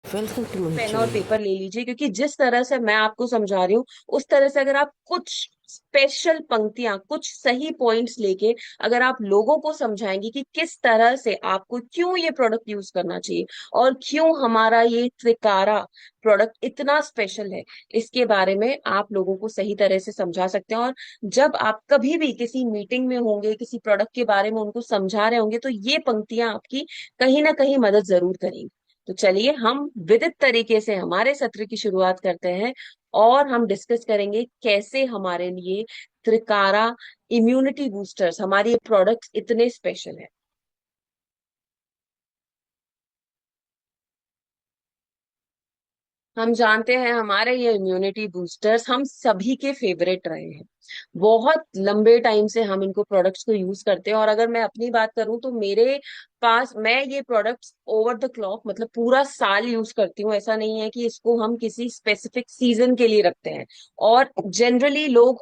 Welcome to my pen और channel. Paper ले लीजिए, क्योंकि जिस तरह से मैं आपको समझा रही हूँ उस तरह से अगर आप कुछ स्पेशल पंक्तियां, कुछ सही पॉइंट्स लेके अगर आप लोगों को समझाएंगे कि किस तरह से आपको क्यों ये प्रोडक्ट यूज करना चाहिए और क्यों हमारा ये त्रिकारा प्रोडक्ट इतना स्पेशल है, इसके बारे में आप लोगों को सही तरह से समझा सकते हैं। और जब आप कभी भी किसी मीटिंग में होंगे, किसी प्रोडक्ट के बारे में उनको समझा रहे होंगे, तो ये पंक्तियां आपकी कहीं ना कहीं मदद जरूर करेंगी। तो चलिए हम विविध तरीके से हमारे सत्र की शुरुआत करते हैं और हम डिस्कस करेंगे कैसे हमारे लिए त्रिकारा इम्यूनिटी बूस्टर्स, हमारे ये प्रोडक्ट्स इतने स्पेशल है। हम जानते हैं हमारे ये इम्यूनिटी बूस्टर्स हम सभी के फेवरेट रहे हैं। बहुत लंबे टाइम से हम इनको प्रोडक्ट्स को यूज करते हैं, और अगर मैं अपनी बात करूं तो मेरे पास मैं ये प्रोडक्ट्स ओवर द क्लॉक मतलब पूरा साल यूज करती हूँ। ऐसा नहीं है कि इसको हम किसी स्पेसिफिक सीजन के लिए रखते हैं, और जनरली लोग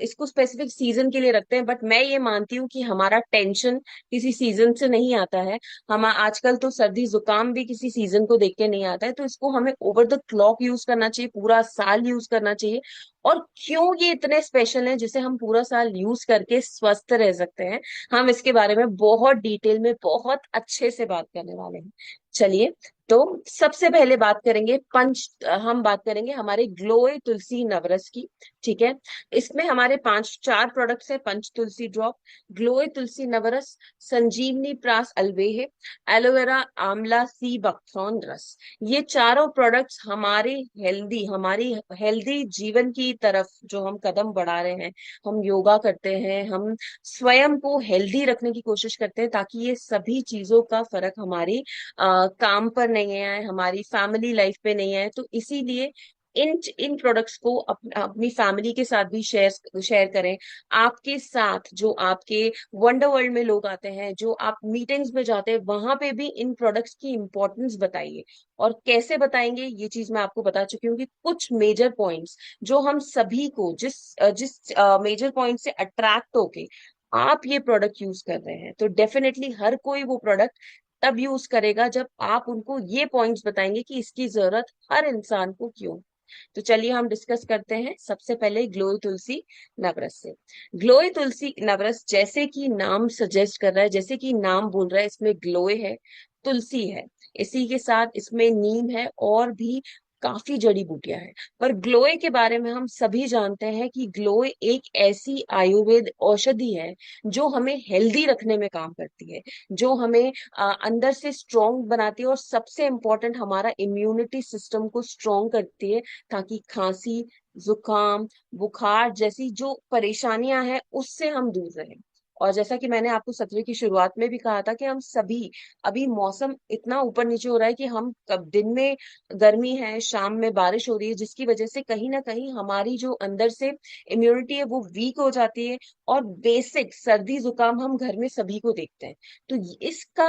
इसको स्पेसिफिक सीजन के लिए रखते हैं, बट मैं ये मानती हूँ कि हमारा टेंशन किसी सीजन से नहीं आता है। हम आजकल तो सर्दी जुकाम भी किसी सीजन को देख के नहीं आता है, तो इसको हमें ओवर द क्लॉक यूज करना चाहिए, पूरा साल यूज करना चाहिए। और क्यों ये इतने स्पेशल हैं जिसे हम पूरा साल यूज करके स्वस्थ रह सकते हैं, हम इसके बारे में बहुत डिटेल में बहुत अच्छे से बात करने वाले हैं। चलिए, तो सबसे पहले बात करेंगे हम बात करेंगे हमारे ग्लोए तुलसी नवरस की। ठीक है। इसमें हमारे पांच चार प्रोडक्ट्स हैं: पंच तुलसी ड्रॉप, ग्लोए तुलसी नवरस, संजीवनी प्रास अल्वेहे, एलोवेरा आंवला सी बकथ्रॉन रस। ये चारों प्रोडक्ट्स हमारी हेल्दी जीवन की तरफ जो हम कदम बढ़ा रहे हैं, हम योगा करते हैं, हम स्वयं को हेल्दी रखने की कोशिश करते हैं, ताकि ये सभी चीजों का फर्क हमारी काम पर नहीं आए, हमारी फैमिली लाइफ पे नहीं आए। तो इसीलिए इन इन प्रोडक्ट्स को अपनी फैमिली के साथ भी शेयर शेयर करें। आपके साथ जो आपके वंडर वर्ल्ड में लोग आते हैं, जो आप मीटिंग्स में जाते हैं, वहां पे भी इन प्रोडक्ट्स की इंपॉर्टेंस बताइए। और कैसे बताएंगे ये चीज मैं आपको बता चुकी हूँ कि कुछ मेजर पॉइंट्स जो हम सभी को जिस मेजर पॉइंट से अट्रैक्ट होके आप ये प्रोडक्ट यूज कर रहे हैं, तो डेफिनेटली हर कोई वो प्रोडक्ट तब यूज करेगा जब आप उनको ये पॉइंट्स बताएंगे कि इसकी जरूरत हर इंसान को क्यों। तो चलिए हम डिस्कस करते हैं सबसे पहले ग्लोई तुलसी नवरस से। ग्लोई तुलसी नवरस, जैसे कि नाम सजेस्ट कर रहा है, जैसे कि नाम बोल रहा है, इसमें ग्लोए है, तुलसी है, इसी के साथ इसमें नीम है, और भी काफी जड़ी बूटियां हैं। पर ग्लोए के बारे में हम सभी जानते हैं कि ग्लोए एक ऐसी आयुर्वेद औषधि है जो हमें हेल्दी रखने में काम करती है, जो हमें अंदर से स्ट्रोंग बनाती है, और सबसे इम्पोर्टेंट हमारा इम्यूनिटी सिस्टम को स्ट्रोंग करती है, ताकि खांसी, जुकाम, बुखार जैसी जो परेशानियां हैं उससे हम दूर रहें। और जैसा कि मैंने आपको सत्र की शुरुआत में भी कहा था कि हम सभी, अभी मौसम इतना ऊपर नीचे हो रहा है कि हम कब दिन में गर्मी है, शाम में बारिश हो रही है, जिसकी वजह से कहीं ना कहीं हमारी जो अंदर से इम्यूनिटी है वो वीक हो जाती है। और बेसिक सर्दी जुकाम हम घर में सभी को देखते हैं। तो इसका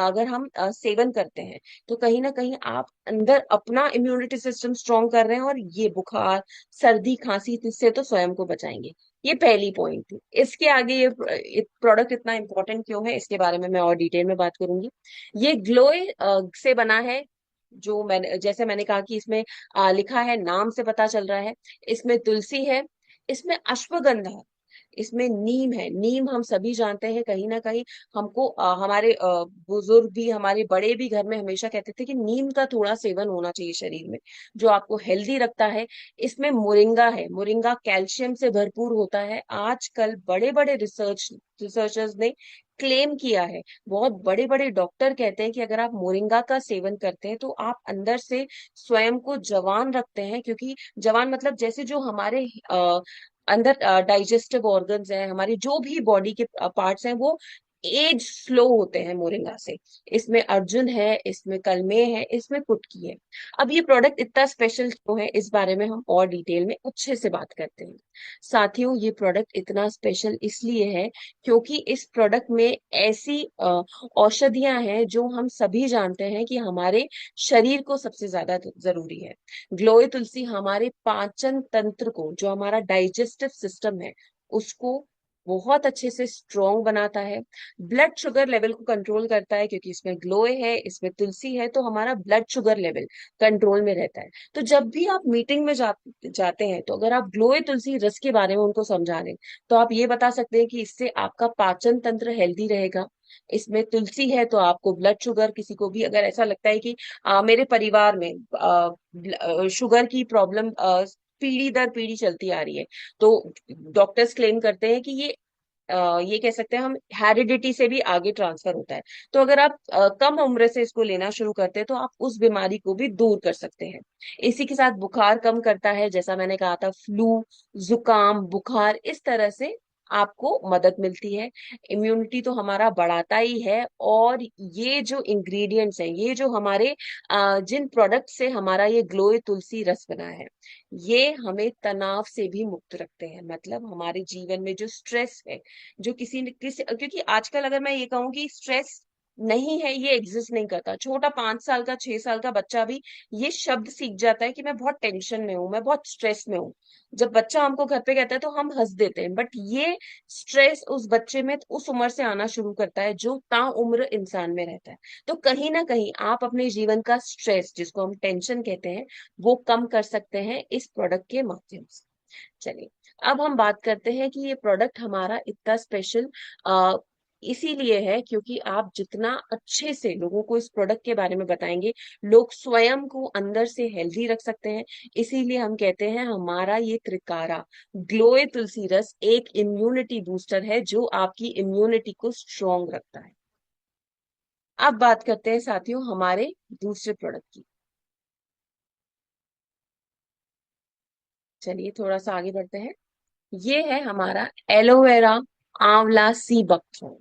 अगर हम सेवन करते हैं, तो कहीं ना कहीं आप अंदर अपना इम्यूनिटी सिस्टम स्ट्रॉन्ग कर रहे हैं, और ये बुखार, सर्दी, खांसी इससे तो स्वयं को बचाएंगे। ये पहली पॉइंट थी। इसके आगे ये प्रोडक्ट इतना इंपॉर्टेंट क्यों है, इसके बारे में मैं और डिटेल में बात करूंगी। ये ग्लोए से बना है। जो मैंने जैसे मैंने कहा कि इसमें लिखा है, नाम से पता चल रहा है, इसमें तुलसी है, इसमें अश्वगंधा है, इसमें नीम है। नीम हम सभी जानते हैं, कहीं ना कहीं हमको हमारे बुजुर्ग भी, हमारे बड़े भी घर में हमेशा कहते थे कि नीम का थोड़ा सेवन होना चाहिए शरीर में, जो आपको हेल्दी रखता है। इसमें मोरिंगा है, मोरिंगा कैल्शियम से भरपूर होता है। आजकल बड़े बड़े रिसर्चर्स ने क्लेम किया है, बहुत बड़े बड़े डॉक्टर कहते हैं कि अगर आप मोरिंगा का सेवन करते हैं तो आप अंदर से स्वयं को जवान रखते हैं। क्योंकि जवान मतलब जैसे जो हमारे अंदर डाइजेस्टिव ऑर्गन्स हैं, हमारी जो भी बॉडी के पार्ट्स हैं, वो एज स्लो होते हैं मोरिंगा से। इसमें अर्जुन है, इसमें कलमे है, इसमें कुटकी है। अब ये प्रोडक्ट इतना स्पेशल क्यों है, इस बारे में हम और डिटेल में अच्छे से बात करते हैं। साथियों, ये प्रोडक्ट इतना स्पेशल इसलिए है क्योंकि इस प्रोडक्ट में ऐसी औषधियां हैं जो हम सभी जानते हैं कि हमारे शरीर को सबसे ज्यादा जरूरी है। ग्लोए तुलसी हमारे पाचन तंत्र को, जो हमारा डाइजेस्टिव सिस्टम है, उसको बहुत अच्छे से स्ट्रोंग बनाता है। ब्लड शुगर लेवल को कंट्रोल करता है, क्योंकि इसमें ग्लोए है, इसमें तुलसी है, तो हमारा ब्लड शुगर लेवल कंट्रोल में रहता है। तो जब भी आप मीटिंग में जाते हैं, तो अगर आप ग्लोए तुलसी रस के बारे में उनको समझा रहे हैं, तो आप ये बता सकते हैं कि इससे आपका पाचन तंत्र हेल्दी रहेगा। इसमें तुलसी है तो आपको ब्लड शुगर, किसी को भी अगर ऐसा लगता है कि मेरे परिवार में शुगर की प्रॉब्लम पीढ़ी दर पीढ़ी चलती आ रही है, तो डॉक्टर्स क्लेम करते हैं कि ये कह सकते हैं हम, हेरिडिटी से भी आगे ट्रांसफर होता है। तो अगर आप कम उम्र से इसको लेना शुरू करते हैं, तो आप उस बीमारी को भी दूर कर सकते हैं। इसी के साथ बुखार कम करता है, जैसा मैंने कहा था, फ्लू, जुकाम, बुखार, इस तरह से आपको मदद मिलती है। इम्यूनिटी तो हमारा बढ़ाता ही है। और ये जो इंग्रेडिएंट्स हैं, ये जो हमारे जिन प्रोडक्ट से हमारा ये ग्लोए तुलसी रस बना है, ये हमें तनाव से भी मुक्त रखते हैं। मतलब हमारे जीवन में जो स्ट्रेस है, जो किसी, क्योंकि आजकल अगर मैं ये कहूँ कि स्ट्रेस नहीं है, ये एग्जिस्ट नहीं करता। छोटा 5 साल का, 6 साल का बच्चा भी ये शब्द सीख जाता है कि मैं बहुत टेंशन में हूँ, मैं बहुत स्ट्रेस में हूँ। जब बच्चा हमको घर पे कहता है तो हम हंस देते हैं, बट ये स्ट्रेस उस बच्चे में उस उम्र से आना शुरू करता है जो ताउम्र इंसान में रहता है। तो कहीं ना कहीं आप अपने जीवन का स्ट्रेस, जिसको हम टेंशन कहते हैं, वो कम कर सकते हैं इस प्रोडक्ट के माध्यम से। चलिए, अब हम बात करते हैं कि ये प्रोडक्ट हमारा इतना स्पेशल इसीलिए है क्योंकि आप जितना अच्छे से लोगों को इस प्रोडक्ट के बारे में बताएंगे, लोग स्वयं को अंदर से हेल्दी रख सकते हैं। इसीलिए हम कहते हैं हमारा ये त्रिकारा ग्लोए तुलसी रस एक इम्यूनिटी बूस्टर है, जो आपकी इम्यूनिटी को स्ट्रोंग रखता है। अब बात करते हैं साथियों हमारे दूसरे प्रोडक्ट की। चलिए थोड़ा सा आगे बढ़ते हैं। ये है हमारा एलोवेरा आंवला सी बकथ्रोन।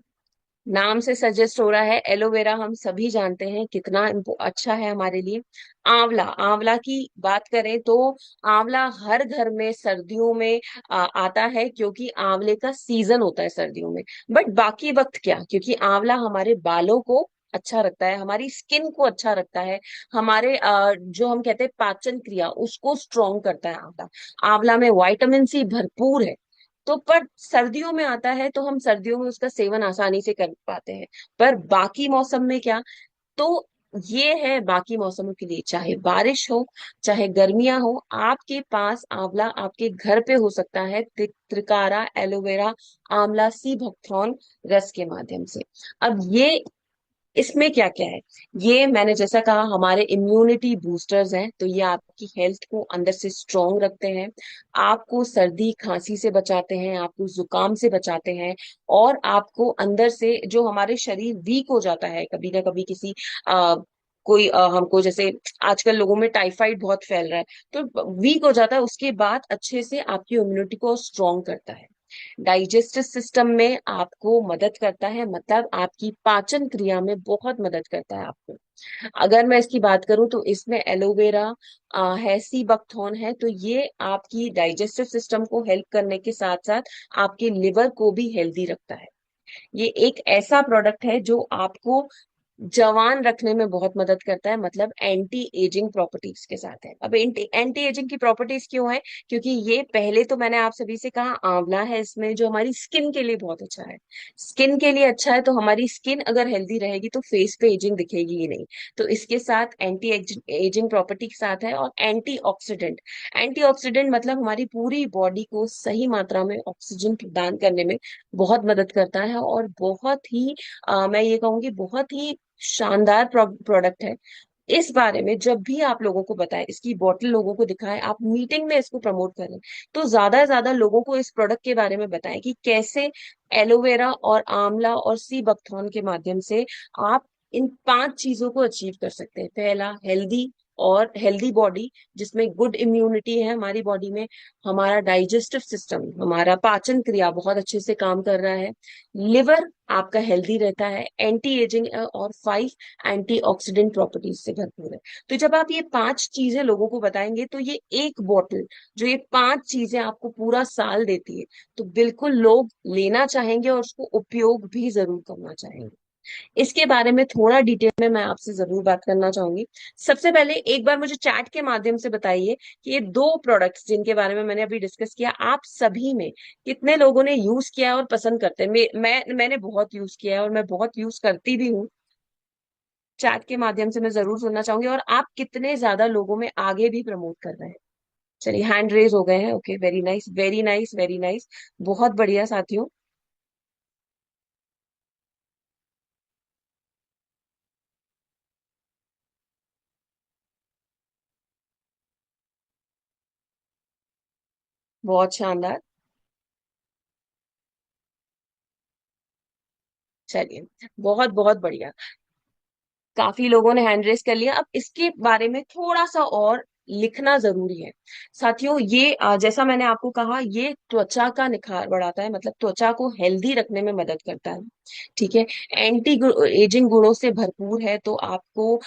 नाम से सजेस्ट हो रहा है, एलोवेरा हम सभी जानते हैं कितना अच्छा है हमारे लिए। आंवला, आंवला की बात करें तो आंवला हर घर में सर्दियों में आता है, क्योंकि आंवले का सीजन होता है सर्दियों में। बट बाकी वक्त क्या, क्योंकि आंवला हमारे बालों को अच्छा रखता है, हमारी स्किन को अच्छा रखता है, हमारे जो हम कहते हैं पाचन क्रिया, उसको स्ट्रोंग करता है आंवला। आंवला में विटामिन सी भरपूर है। तो पर सर्दियों में आता है तो हम सर्दियों में उसका सेवन आसानी से कर पाते हैं। पर बाकी मौसम में क्या, तो ये है बाकी मौसमों के लिए, चाहे बारिश हो, चाहे गर्मियां हो, आपके पास आंवला आपके घर पे हो सकता है त्रिकारा एलोवेरा आंवला सी भक्थ्रॉन रस के माध्यम से। अब ये, इसमें क्या क्या है, ये मैंने जैसा कहा हमारे इम्यूनिटी बूस्टर्स हैं, तो ये आपकी हेल्थ को अंदर से स्ट्रोंग रखते हैं, आपको सर्दी खांसी से बचाते हैं, आपको जुकाम से बचाते हैं, और आपको अंदर से जो हमारे शरीर वीक हो जाता है कभी ना कभी, किसी आ, कोई हमको जैसे आजकल लोगों में टाइफाइड बहुत फैल रहा है, तो वीक हो जाता है, उसके बाद अच्छे से आपकी इम्यूनिटी को स्ट्रोंग करता है। डाइजेस्टिव सिस्टम में आपको मदद करता है, मतलब आपकी पाचन क्रिया में बहुत मदद करता है आपको। अगर मैं इसकी बात करूं तो इसमें एलोवेरा है, सी बकथॉर्न है, तो ये आपकी डाइजेस्टिव सिस्टम को हेल्प करने के साथ साथ आपके लिवर को भी हेल्दी रखता है। ये एक ऐसा प्रोडक्ट है जो आपको जवान रखने में बहुत मदद करता है, मतलब एंटी एजिंग प्रॉपर्टीज के साथ है। अब एंटी एंटी एजिंग की प्रॉपर्टीज क्यों है, क्योंकि ये पहले तो मैंने आप सभी से कहा आंवला है इसमें, जो हमारी स्किन के लिए बहुत अच्छा है। स्किन के लिए अच्छा है, तो हमारी स्किन अगर हेल्दी रहेगी तो फेस पे एजिंग दिखेगी ही नहीं। तो इसके साथ एंटी एजिंग प्रॉपर्टी के साथ है। और एंटीऑक्सीडेंट, एंटीऑक्सीडेंट मतलब हमारी पूरी बॉडी को सही मात्रा में ऑक्सीजन प्रदान करने में बहुत मदद करता है, और बहुत ही मैं ये कहूंगी बहुत ही शानदार प्रोडक्ट है। इस बारे में जब भी आप लोगों को बताएं, इसकी बोतल लोगों को दिखाएं, आप मीटिंग में इसको प्रमोट करें, तो ज्यादा से ज्यादा लोगों को इस प्रोडक्ट के बारे में बताएं कि कैसे एलोवेरा और आंवला और सी बकथॉर्न के माध्यम से आप इन 5 चीजों को अचीव कर सकते हैं। पहला, हेल्दी और हेल्दी बॉडी, जिसमें गुड इम्यूनिटी है हमारी बॉडी में, हमारा डाइजेस्टिव सिस्टम, हमारा पाचन क्रिया बहुत अच्छे से काम कर रहा है, लिवर आपका हेल्दी रहता है, एंटी एजिंग, और 5 एंटीऑक्सीडेंट प्रॉपर्टीज से भरपूर है। तो जब आप ये 5 चीजें लोगों को बताएंगे, तो ये एक बोतल जो ये 5 चीजें आपको पूरा साल देती है, तो बिल्कुल लोग लेना चाहेंगे और उसको उपयोग भी जरूर करना चाहेंगे। इसके बारे में थोड़ा डिटेल में मैं आपसे जरूर बात करना चाहूंगी। सबसे पहले एक बार मुझे चैट के माध्यम से बताइए कि ये दो प्रोडक्ट्स जिनके बारे में मैंने अभी डिस्कस किया, आप सभी में कितने लोगों ने यूज किया है और पसंद करते हैं। मैंने बहुत यूज किया है और मैं बहुत यूज करती भी हूँ। चैट के माध्यम से मैं जरूर सुनना चाहूंगी, और आप कितने ज्यादा लोगों में आगे भी प्रमोट कर रहे हैं। चलिए, हैंड रेज हो गए हैं। Okay, very nice, very nice, very nice. बहुत बढ़िया साथियों। बहुत शानदार। चलिए, बहुत बहुत बढ़िया। काफी लोगों ने हैंड रेस कर लिया। अब इसके बारे में थोड़ा सा और लिखना जरूरी है साथियों। ये जैसा मैंने आपको कहा, ये त्वचा का निखार बढ़ाता है, मतलब त्वचा को हेल्दी रखने में मदद करता है। ठीक है। एंटी एजिंग गुणों से भरपूर है, तो आपको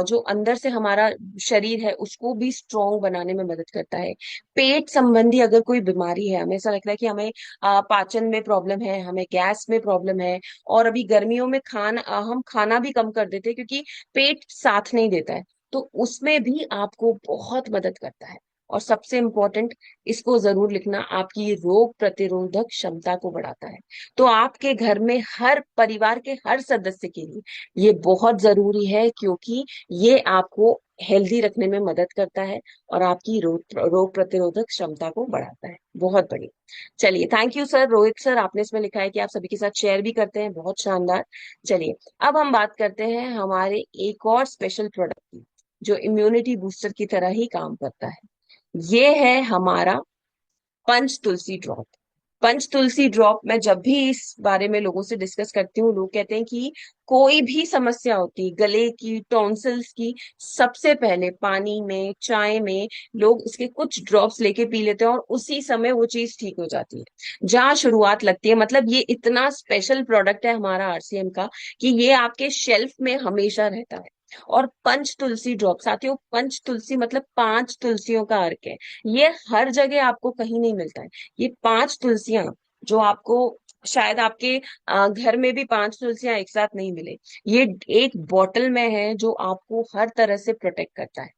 जो अंदर से हमारा शरीर है उसको भी स्ट्रोंग बनाने में मदद करता है। पेट संबंधी अगर कोई बीमारी है, हमें ऐसा लगता है कि हमें पाचन में प्रॉब्लम है, हमें गैस में प्रॉब्लम है, और अभी गर्मियों में हम खाना भी कम कर देते हैं क्योंकि पेट साथ नहीं देता है, तो उसमें भी आपको बहुत मदद करता है। और सबसे इम्पोर्टेंट, इसको जरूर लिखना, आपकी रोग प्रतिरोधक क्षमता को बढ़ाता है। तो आपके घर में हर परिवार के हर सदस्य के लिए ये बहुत जरूरी है, क्योंकि ये आपको हेल्दी रखने में मदद करता है और आपकी रोग प्रतिरोधक क्षमता को बढ़ाता है। बहुत बढ़िया। चलिए, thank you sir. Rohit sir, आपने इसमें लिखा है कि आप सभी के साथ शेयर भी करते हैं, बहुत शानदार। चलिए, अब हम बात करते हैं हमारे एक और स्पेशल प्रोडक्ट की, जो इम्यूनिटी बूस्टर की तरह ही काम करता है। ये है हमारा पंच तुलसी ड्रॉप। पंच तुलसी ड्रॉप, मैं जब भी इस बारे में लोगों से डिस्कस करती हूँ, लोग कहते हैं कि कोई भी समस्या होती है गले की, टॉन्सिल्स की, सबसे पहले पानी में, चाय में लोग इसके कुछ ड्रॉप्स लेके पी लेते हैं और उसी समय वो चीज ठीक हो जाती है। जहाँ शुरुआत लगती है, मतलब ये इतना स्पेशल प्रोडक्ट है हमारा आरसीएम का कि ये आपके शेल्फ में हमेशा रहता है। और पंच तुलसी ड्रॉप साथियों, पंच तुलसी मतलब पांच तुलसियों का अर्क है। ये हर जगह आपको कहीं नहीं मिलता है। ये पांच तुलसियां, जो आपको शायद आपके घर में भी पांच तुलसियां एक साथ नहीं मिले, ये एक बॉटल में है जो आपको हर तरह से प्रोटेक्ट करता है।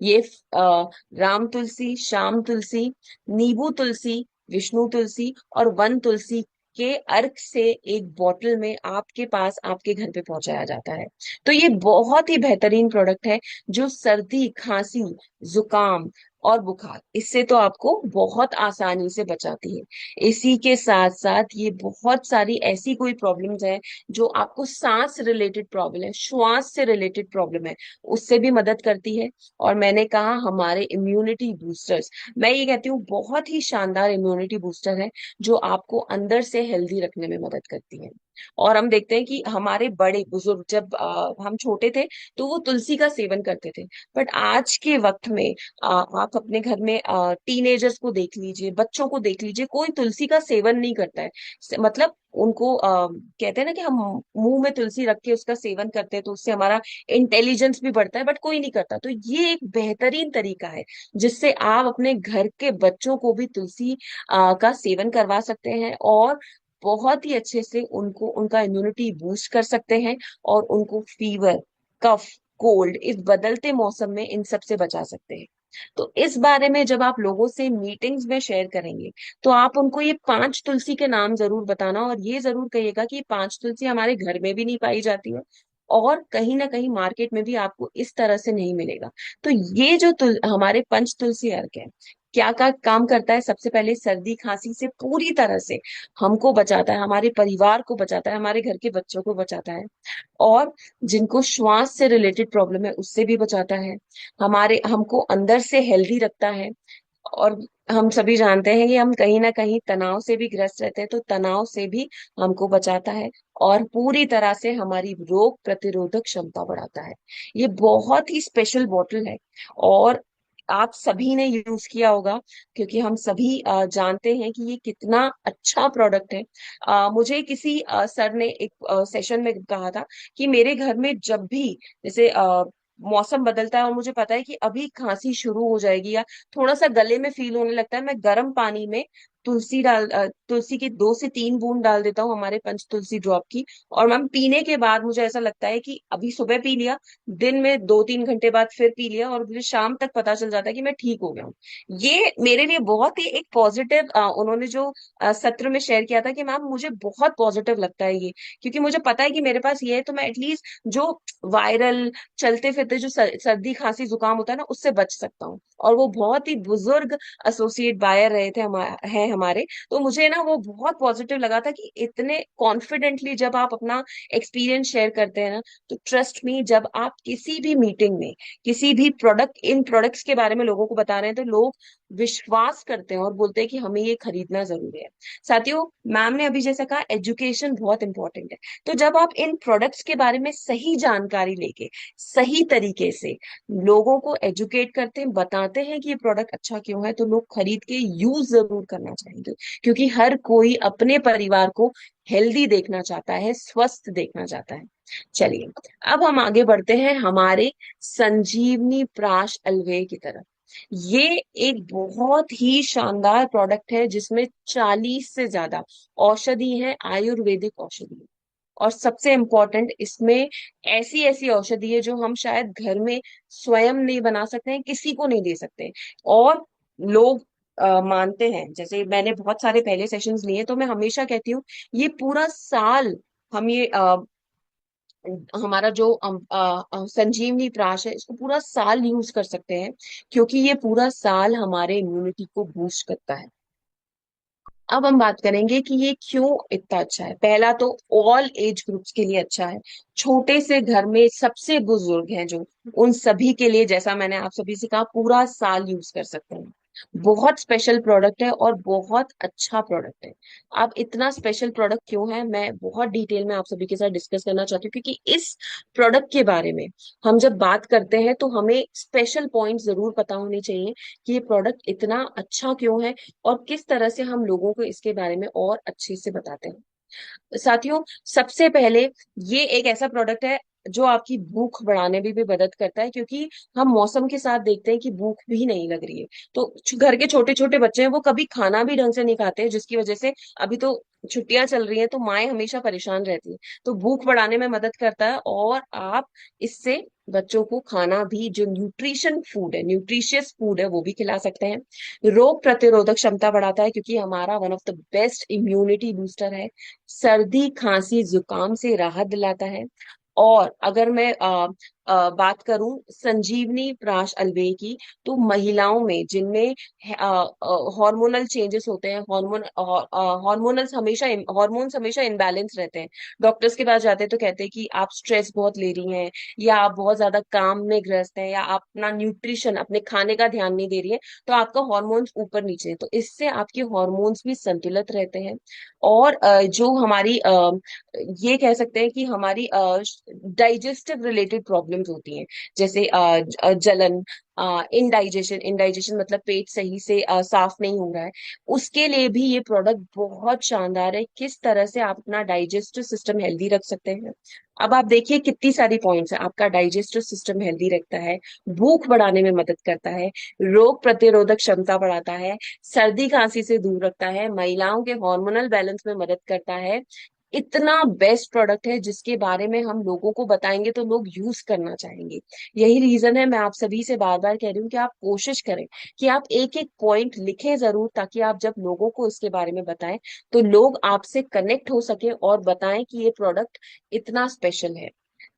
ये राम तुलसी, श्याम तुलसी, नींबू तुलसी, विष्णु तुलसी और वन तुलसी के अर्क से एक बोतल में आपके पास, आपके घर पे पहुंचाया जाता है। तो ये बहुत ही बेहतरीन प्रोडक्ट है, जो सर्दी, खांसी, जुकाम और बुखार, इससे तो आपको बहुत आसानी से बचाती है। इसी के साथ साथ ये बहुत सारी ऐसी कोई प्रॉब्लम्स है, जो आपको सांस रिलेटेड प्रॉब्लम है, श्वास से रिलेटेड प्रॉब्लम है, उससे भी मदद करती है। और मैंने कहा हमारे इम्यूनिटी बूस्टर्स, मैं ये कहती हूँ बहुत ही शानदार इम्यूनिटी बूस्टर है, जो आपको अंदर से हेल्दी रखने में मदद करती है। और हम देखते हैं कि हमारे बड़े बुजुर्ग, जब हम छोटे थे तो वो तुलसी का सेवन करते थे। बट आज के वक्त में आप अपने घर में टीनेजर्स को देख लीजिए, बच्चों को देख लीजिए, कोई तुलसी का सेवन नहीं करता है। मतलब उनको कहते हैं ना कि हम मुंह में तुलसी रख के उसका सेवन करते हैं तो उससे हमारा इंटेलिजेंस भी बढ़ता है, बट कोई नहीं करता। तो ये एक बेहतरीन तरीका है जिससे आप अपने घर के बच्चों को भी तुलसी का सेवन करवा सकते हैं, और बहुत ही अच्छे से उनको उनका इम्यूनिटी बूस्ट कर सकते हैं, और उनको फीवर, कफ, कोल्ड, इस बदलते मौसम में इन सब से बचा सकते हैं। तो इस बारे में जब आप लोगों से मीटिंग्स में शेयर करेंगे, तो आप उनको ये पांच तुलसी के नाम जरूर बताना, और ये जरूर कहिएगा कि पांच तुलसी हमारे घर में भी नहीं पाई जाती है, और कहीं ना कहीं मार्केट में भी आपको इस तरह से नहीं मिलेगा। तो ये जो हमारे पंच तुलसी अर्क है, क्या का काम करता है? सबसे पहले सर्दी खांसी से पूरी तरह से हमको बचाता है, हमारे परिवार को बचाता है, हमारे घर के बच्चों को बचाता है, और जिनको श्वास से रिलेटेड प्रॉब्लम है उससे भी बचाता है, हमारे हमको अंदर से हेल्दी रखता है। और हम सभी जानते हैं कि हम कहीं ना कहीं तनाव से भी ग्रस्त रहते हैं, तो तनाव से भी हमको बचाता है, और पूरी तरह से हमारी रोग प्रतिरोधक क्षमता बढ़ाता है। ये बहुत ही स्पेशल बॉटल है, और आप सभी ने यूज किया होगा, क्योंकि हम सभी जानते हैं कि ये कितना अच्छा प्रोडक्ट है। मुझे किसी सर ने एक सेशन में कहा था कि मेरे घर में जब भी, जैसे मौसम बदलता है और मुझे पता है कि अभी खांसी शुरू हो जाएगी या थोड़ा सा गले में फील होने लगता है, मैं गर्म पानी में तुलसी की 2 से 3 बूंद डाल देता हूँ हमारे पंच तुलसी ड्रॉप की। और मैम पीने के बाद मुझे ऐसा लगता है कि अभी सुबह पी लिया, दिन में 2-3 घंटे बाद फिर पी लिया, और मुझे शाम तक पता चल जाता है कि मैं ठीक हो गया हूँ। ये मेरे लिए बहुत ही एक पॉजिटिव, उन्होंने जो सत्र में शेयर किया था कि मैम मुझे बहुत पॉजिटिव लगता है ये, क्योंकि मुझे पता है कि मेरे पास ये है, तो मैं एटलीस्ट जो वायरल चलते फिरते जो सर्दी खांसी जुकाम होता है ना, उससे बच सकता हूँ। और वो बहुत ही बुजुर्ग एसोसिएट बायर रहे थे, हैं हमारे। तो मुझे ना वो बहुत पॉजिटिव लगा था कि इतने कॉन्फिडेंटली जब आप अपना एक्सपीरियंस शेयर करते हैं ना, तो ट्रस्ट मी, जब आप किसी भी मीटिंग में किसी भी इन प्रोडक्ट्स के बारे में लोगों को बता रहे हैं, तो लोग विश्वास करते हैं और बोलते हैं कि हमें ये खरीदना जरूरी है। साथियों, मैम ने अभी जैसा कहा, एजुकेशन बहुत इंपॉर्टेंट है। तो जब आप इन प्रोडक्ट्स के बारे में सही जानकारी लेके सही तरीके से लोगों को एजुकेट करते हैं, बताते हैं कि ये प्रोडक्ट अच्छा क्यों है, तो लोग खरीद के यूज जरूर करना चाहेंगे, क्योंकि हर कोई अपने परिवार को हेल्दी देखना चाहता है, स्वस्थ देखना चाहता है। चलिए, अब हम आगे बढ़ते हैं हमारे संजीवनी प्राश अलवे की तरफ। ये एक बहुत ही शानदार प्रोडक्ट है, जिसमें 40 से ज्यादा औषधि है, आयुर्वेदिक औषधि। और सबसे इम्पोर्टेंट, इसमें ऐसी ऐसी औषधि है जो हम शायद घर में स्वयं नहीं बना सकते हैं, किसी को नहीं दे सकते। और लोग मानते हैं, जैसे मैंने बहुत सारे पहले सेशंस लिए, तो मैं हमेशा कहती हूँ ये पूरा साल हम ये हमारा जो संजीवनी प्राश है, इसको पूरा साल यूज कर सकते हैं, क्योंकि ये पूरा साल हमारे इम्यूनिटी को बूस्ट करता है। अब हम बात करेंगे कि ये क्यों इतना अच्छा है। पहला तो ऑल एज ग्रुप्स के लिए अच्छा है। छोटे से घर में सबसे बुजुर्ग हैं जो, उन सभी के लिए, जैसा मैंने आप सभी से कहा, पूरा साल यूज कर सकते हैं। बहुत स्पेशल प्रोडक्ट है और बहुत अच्छा प्रोडक्ट है। अब इतना स्पेशल प्रोडक्ट क्यों है, मैं बहुत डिटेल में आप सभी के साथ डिस्कस करना चाहती हूँ, क्योंकि इस प्रोडक्ट के बारे में हम जब बात करते हैं तो हमें स्पेशल पॉइंट जरूर पता होने चाहिए कि ये प्रोडक्ट इतना अच्छा क्यों है, और किस तरह से हम लोगों को इसके बारे में और अच्छे से बताते हैं। साथियों, सबसे पहले, ये एक ऐसा प्रोडक्ट है जो आपकी भूख बढ़ाने में भी मदद करता है, क्योंकि हम मौसम के साथ देखते हैं कि भूख भी नहीं लग रही है, तो घर के छोटे छोटे बच्चे हैं, वो कभी खाना भी ढंग से नहीं खाते हैं, जिसकी वजह से अभी तो छुट्टियां चल रही हैं, तो माएं हमेशा परेशान रहती हैं। तो भूख बढ़ाने में मदद करता है, और आप इससे बच्चों को खाना भी, जो न्यूट्रिशन फूड है, न्यूट्रिशियस फूड है, वो भी खिला सकते हैं। रोग प्रतिरोधक क्षमता बढ़ाता है, क्योंकि हमारा one of the best immunity booster है। सर्दी खांसी जुकाम से राहत दिलाता है। और अगर मैं बात करूं संजीवनी प्राश अलवे की, तो महिलाओं में जिनमें हार्मोनल चेंजेस होते हैं, हार्मोन्स हमेशा इनबैलेंस रहते हैं, डॉक्टर्स के पास जाते हैं तो कहते हैं कि आप स्ट्रेस बहुत ले रही हैं, या आप बहुत ज्यादा काम में ग्रस्त हैं, या आप अपना न्यूट्रिशन, अपने खाने का ध्यान नहीं दे रही है, तो आपका हार्मोन्स ऊपर नीचे है, तो इससे आपके हार्मोन्स भी संतुलित रहते हैं। और जो हमारी ये कह सकते हैं कि हमारी डाइजेस्टिव रिलेटेड प्रॉब्लम्स होती हैं, जैसे जलन, इनडाइजेशन, इनडाइजेशन मतलब पेट सही से साफ नहीं हो रहा है, उसके लिए भी ये प्रोडक्ट बहुत शानदार है, किस तरह से आप अपना डाइजेस्टिव सिस्टम हेल्दी रख सकते हैं। अब आप देखिए कितनी सारी पॉइंट्स है, आपका डाइजेस्टिव सिस्टम हेल्दी रखता है, भूख बढ़ाने में मदद करता है, रोग प्रतिरोधक क्षमता बढ़ाता है, सर्दी खांसी से दूर रखता है, महिलाओं के हार्मोनल बैलेंस में मदद करता है। इतना बेस्ट प्रोडक्ट है, जिसके बारे में हम लोगों को बताएंगे तो लोग यूज करना चाहेंगे। यही रीजन है, मैं आप सभी से बार बार कह रही हूँ कि आप कोशिश करें कि आप एक एक पॉइंट लिखें जरूर, ताकि आप जब लोगों को इसके बारे में बताएं, तो लोग आपसे कनेक्ट हो सके और बताएं कि ये प्रोडक्ट इतना स्पेशल है।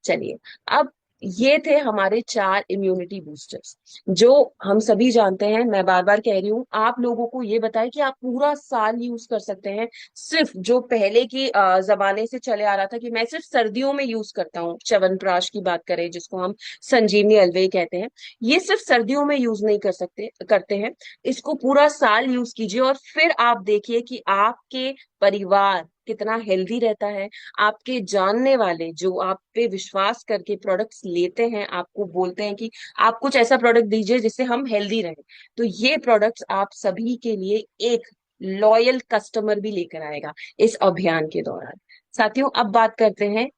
चलिए, अब ये थे हमारे 4 इम्यूनिटी बूस्टर्स, जो हम सभी जानते हैं। मैं बार बार कह रही हूँ, आप लोगों को ये बताएं कि आप पूरा साल यूज कर सकते हैं। सिर्फ जो पहले की जमाने से चले आ रहा था कि मैं सिर्फ सर्दियों में यूज करता हूँ, च्यवनप्राश की बात करें जिसको हम संजीवनी अलवे कहते हैं, ये सिर्फ सर्दियों में यूज नहीं कर सकते करते हैं, इसको पूरा साल यूज कीजिए, और फिर आप देखिए कि आपके परिवार कितना हेल्दी रहता है। आपके जानने वाले जो आप पे विश्वास करके प्रोडक्ट्स लेते हैं, आपको बोलते हैं कि आप कुछ ऐसा प्रोडक्ट दीजिए जिससे हम हेल्दी रहें, तो ये प्रोडक्ट्स आप सभी के लिए एक लॉयल कस्टमर भी लेकर आएगा इस अभियान के दौरान। साथियों, अब बात करते हैं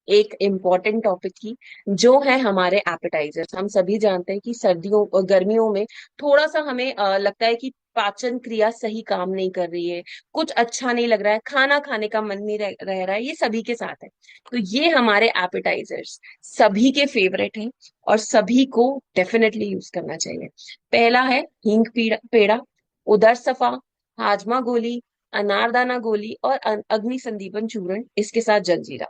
एक इम्पॉर्टेंट टॉपिक की, जो है हमारे एपेटाइजर्स। हम सभी जानते हैं कि सर्दियों और गर्मियों में थोड़ा सा हमें लगता है कि पाचन क्रिया सही काम नहीं कर रही है, कुछ अच्छा नहीं लग रहा है, खाना खाने का मन नहीं रह रहा है, ये सभी के साथ है। तो ये हमारे एपेटाइजर्स सभी के फेवरेट हैं और सभी को डेफिनेटली यूज करना चाहिए। पहला है हींग पेड़ा, उदर सफा, हाजमा गोली, अनारदाना गोली और अग्नि संदीपन चूर्ण, इसके साथ जलजीरा।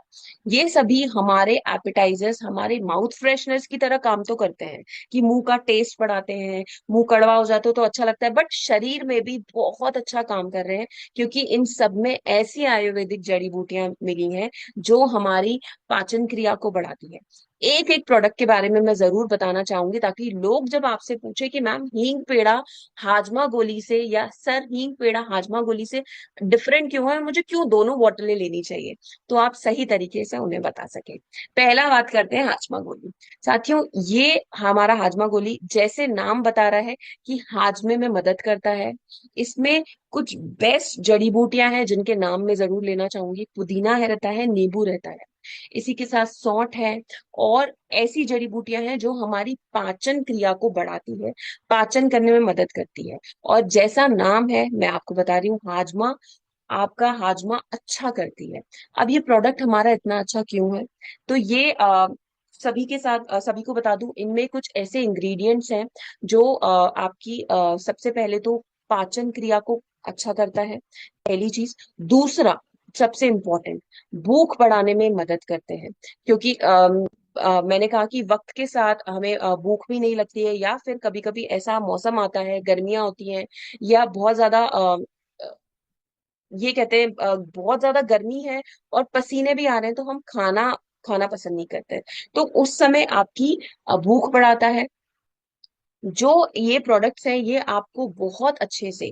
ये सभी हमारे एपेटाइजर्स, हमारे माउथ फ्रेशनर्स की तरह काम तो करते हैं कि मुंह का टेस्ट बढ़ाते हैं, मुंह कड़वा हो जाता हो तो अच्छा लगता है, बट शरीर में भी बहुत अच्छा काम कर रहे हैं, क्योंकि इन सब में ऐसी आयुर्वेदिक जड़ी बूटियां मिली हैं जो हमारी पाचन क्रिया को बढ़ाती है। एक एक प्रोडक्ट के बारे में मैं जरूर बताना चाहूंगी, ताकि लोग जब आपसे पूछे कि मैम हींग पेड़ा हाजमा गोली से, या सर हींग पेड़ा हाजमा गोली से डिफरेंट क्यों है, मुझे क्यों दोनों बोतलें लेनी चाहिए, तो आप सही तरीके से उन्हें बता सके। पहला बात करते हैं हाजमा गोली। साथियों, ये हमारा हाजमा गोली जैसे नाम बता रहा है कि हाजमे में मदद करता है। इसमें कुछ बेस्ट जड़ी बूटियां हैं जिनके नाम मैं जरूर लेना चाहूंगी। पुदीना है, रहता है, नींबू रहता है, इसी के साथ सौंठ है, और ऐसी जड़ी बूटियां हैं जो हमारी पाचन क्रिया को बढ़ाती है, पाचन करने में मदद करती है। और जैसा नाम है, मैं आपको बता रही हूँ, हाजमा, आपका हाजमा अच्छा करती है। अब ये प्रोडक्ट हमारा इतना अच्छा क्यों है, तो ये सभी के साथ सभी को बता दूं, इनमें कुछ ऐसे इंग्रेडिएंट्स हैं जो आपकी सबसे पहले तो पाचन क्रिया को अच्छा करता है, पहली चीज। दूसरा, सबसे इम्पोर्टेंट, भूख बढ़ाने में मदद करते हैं, क्योंकि मैंने कहा कि वक्त के साथ हमें भूख भी नहीं लगती है, या फिर कभी कभी ऐसा मौसम आता है, गर्मियां होती हैं, या बहुत ज्यादा ये कहते हैं बहुत ज्यादा गर्मी है और पसीने भी आ रहे हैं, तो हम खाना खाना पसंद नहीं करते, तो उस समय आपकी भूख बढ़ाता है। जो ये प्रोडक्ट्स हैं, ये आपको बहुत अच्छे से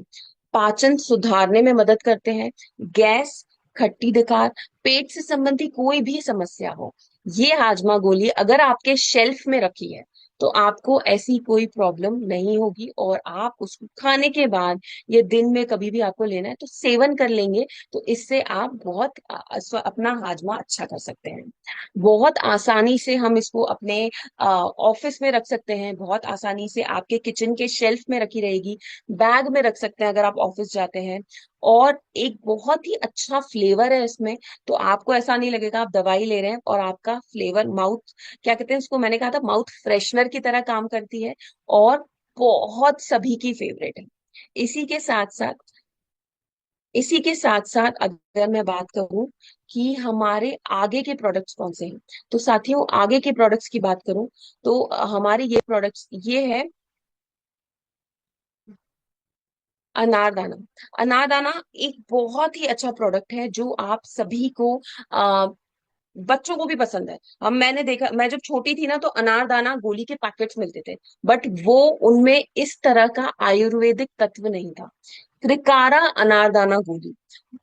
पाचन सुधारने में मदद करते हैं। गैस, खट्टी डकार, पेट से संबंधी कोई भी समस्या हो, ये हाजमा गोली अगर आपके शेल्फ में रखी है तो आपको ऐसी कोई प्रॉब्लम नहीं होगी, और आप उसको खाने के बाद, ये दिन में कभी भी आपको लेना है तो सेवन कर लेंगे, तो इससे आप बहुत अपना हाजमा अच्छा कर सकते हैं। बहुत आसानी से हम इसको अपने ऑफिस में रख सकते हैं, बहुत आसानी से आपके किचन के शेल्फ में रखी रहेगी, बैग में रख सकते हैं अगर आप ऑफिस जाते हैं। और एक बहुत ही अच्छा फ्लेवर है इसमें, तो आपको ऐसा नहीं लगेगा आप दवाई ले रहे हैं, और आपका फ्लेवर माउथ, क्या कहते हैं उसको, मैंने कहा था माउथ फ्रेशनर की तरह काम करती है, और बहुत सभी की फेवरेट है। इसी के साथ साथ इसी के साथ साथ अगर मैं बात करूं कि हमारे आगे के प्रोडक्ट्स कौन से हैं, तो साथियों, आगे के प्रोडक्ट्स की बात करूं तो हमारे ये प्रोडक्ट्स ये है अनारदाना। अनारदाना एक बहुत ही अच्छा प्रोडक्ट है जो आप सभी को, बच्चों को भी पसंद है। हम, मैंने देखा, मैं जब छोटी थी ना तो अनारदाना गोली के पैकेट्स मिलते थे, बट वो, उनमें इस तरह का आयुर्वेदिक तत्व नहीं था। त्रिकारा अनारदाना गोली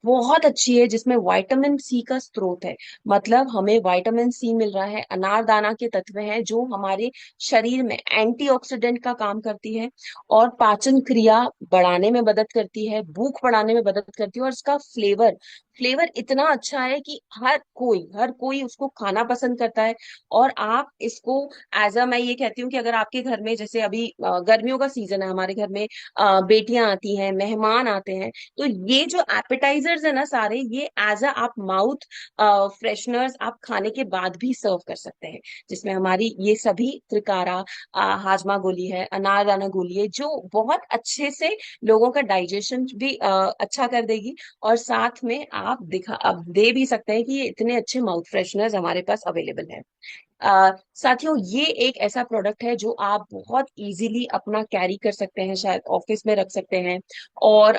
बहुत अच्छी है, जिसमें विटामिन सी का स्रोत है, मतलब हमें विटामिन सी मिल रहा है, अनारदाना के तत्व हैं जो हमारे शरीर में एंटीऑक्सीडेंट का काम करती है, और पाचन क्रिया बढ़ाने में मदद करती है, भूख बढ़ाने में मदद करती है, और इसका फ्लेवर फ्लेवर इतना अच्छा है कि हर कोई उसको खाना पसंद करता है। और आप इसको एज अ, मैं ये कहती हूँ कि अगर आपके घर में, जैसे अभी गर्मियों का सीजन है, हमारे घर में बेटियां आती हैं, मेहमान आते हैं, तो ये जो एपेटाइजर्स है ना सारे, ये एज अ आप माउथ फ्रेशनर्स आप खाने के बाद भी सर्व कर सकते हैं, जिसमें हमारी ये सभी त्रिकारा, हाजमा गोली है, अनारदाना गोली है, जो बहुत अच्छे से लोगों का डाइजेशन भी अच्छा कर देगी, और साथ में आप दिखा, अब दे भी सकते हैं कि ये इतने अच्छे माउथ फ्रेशनर्स हमारे पास अवेलेबल है। साथियों, ये एक ऐसा प्रोडक्ट है जो आप बहुत इजीली अपना कैरी कर सकते हैं, शायद ऑफिस में रख सकते हैं, और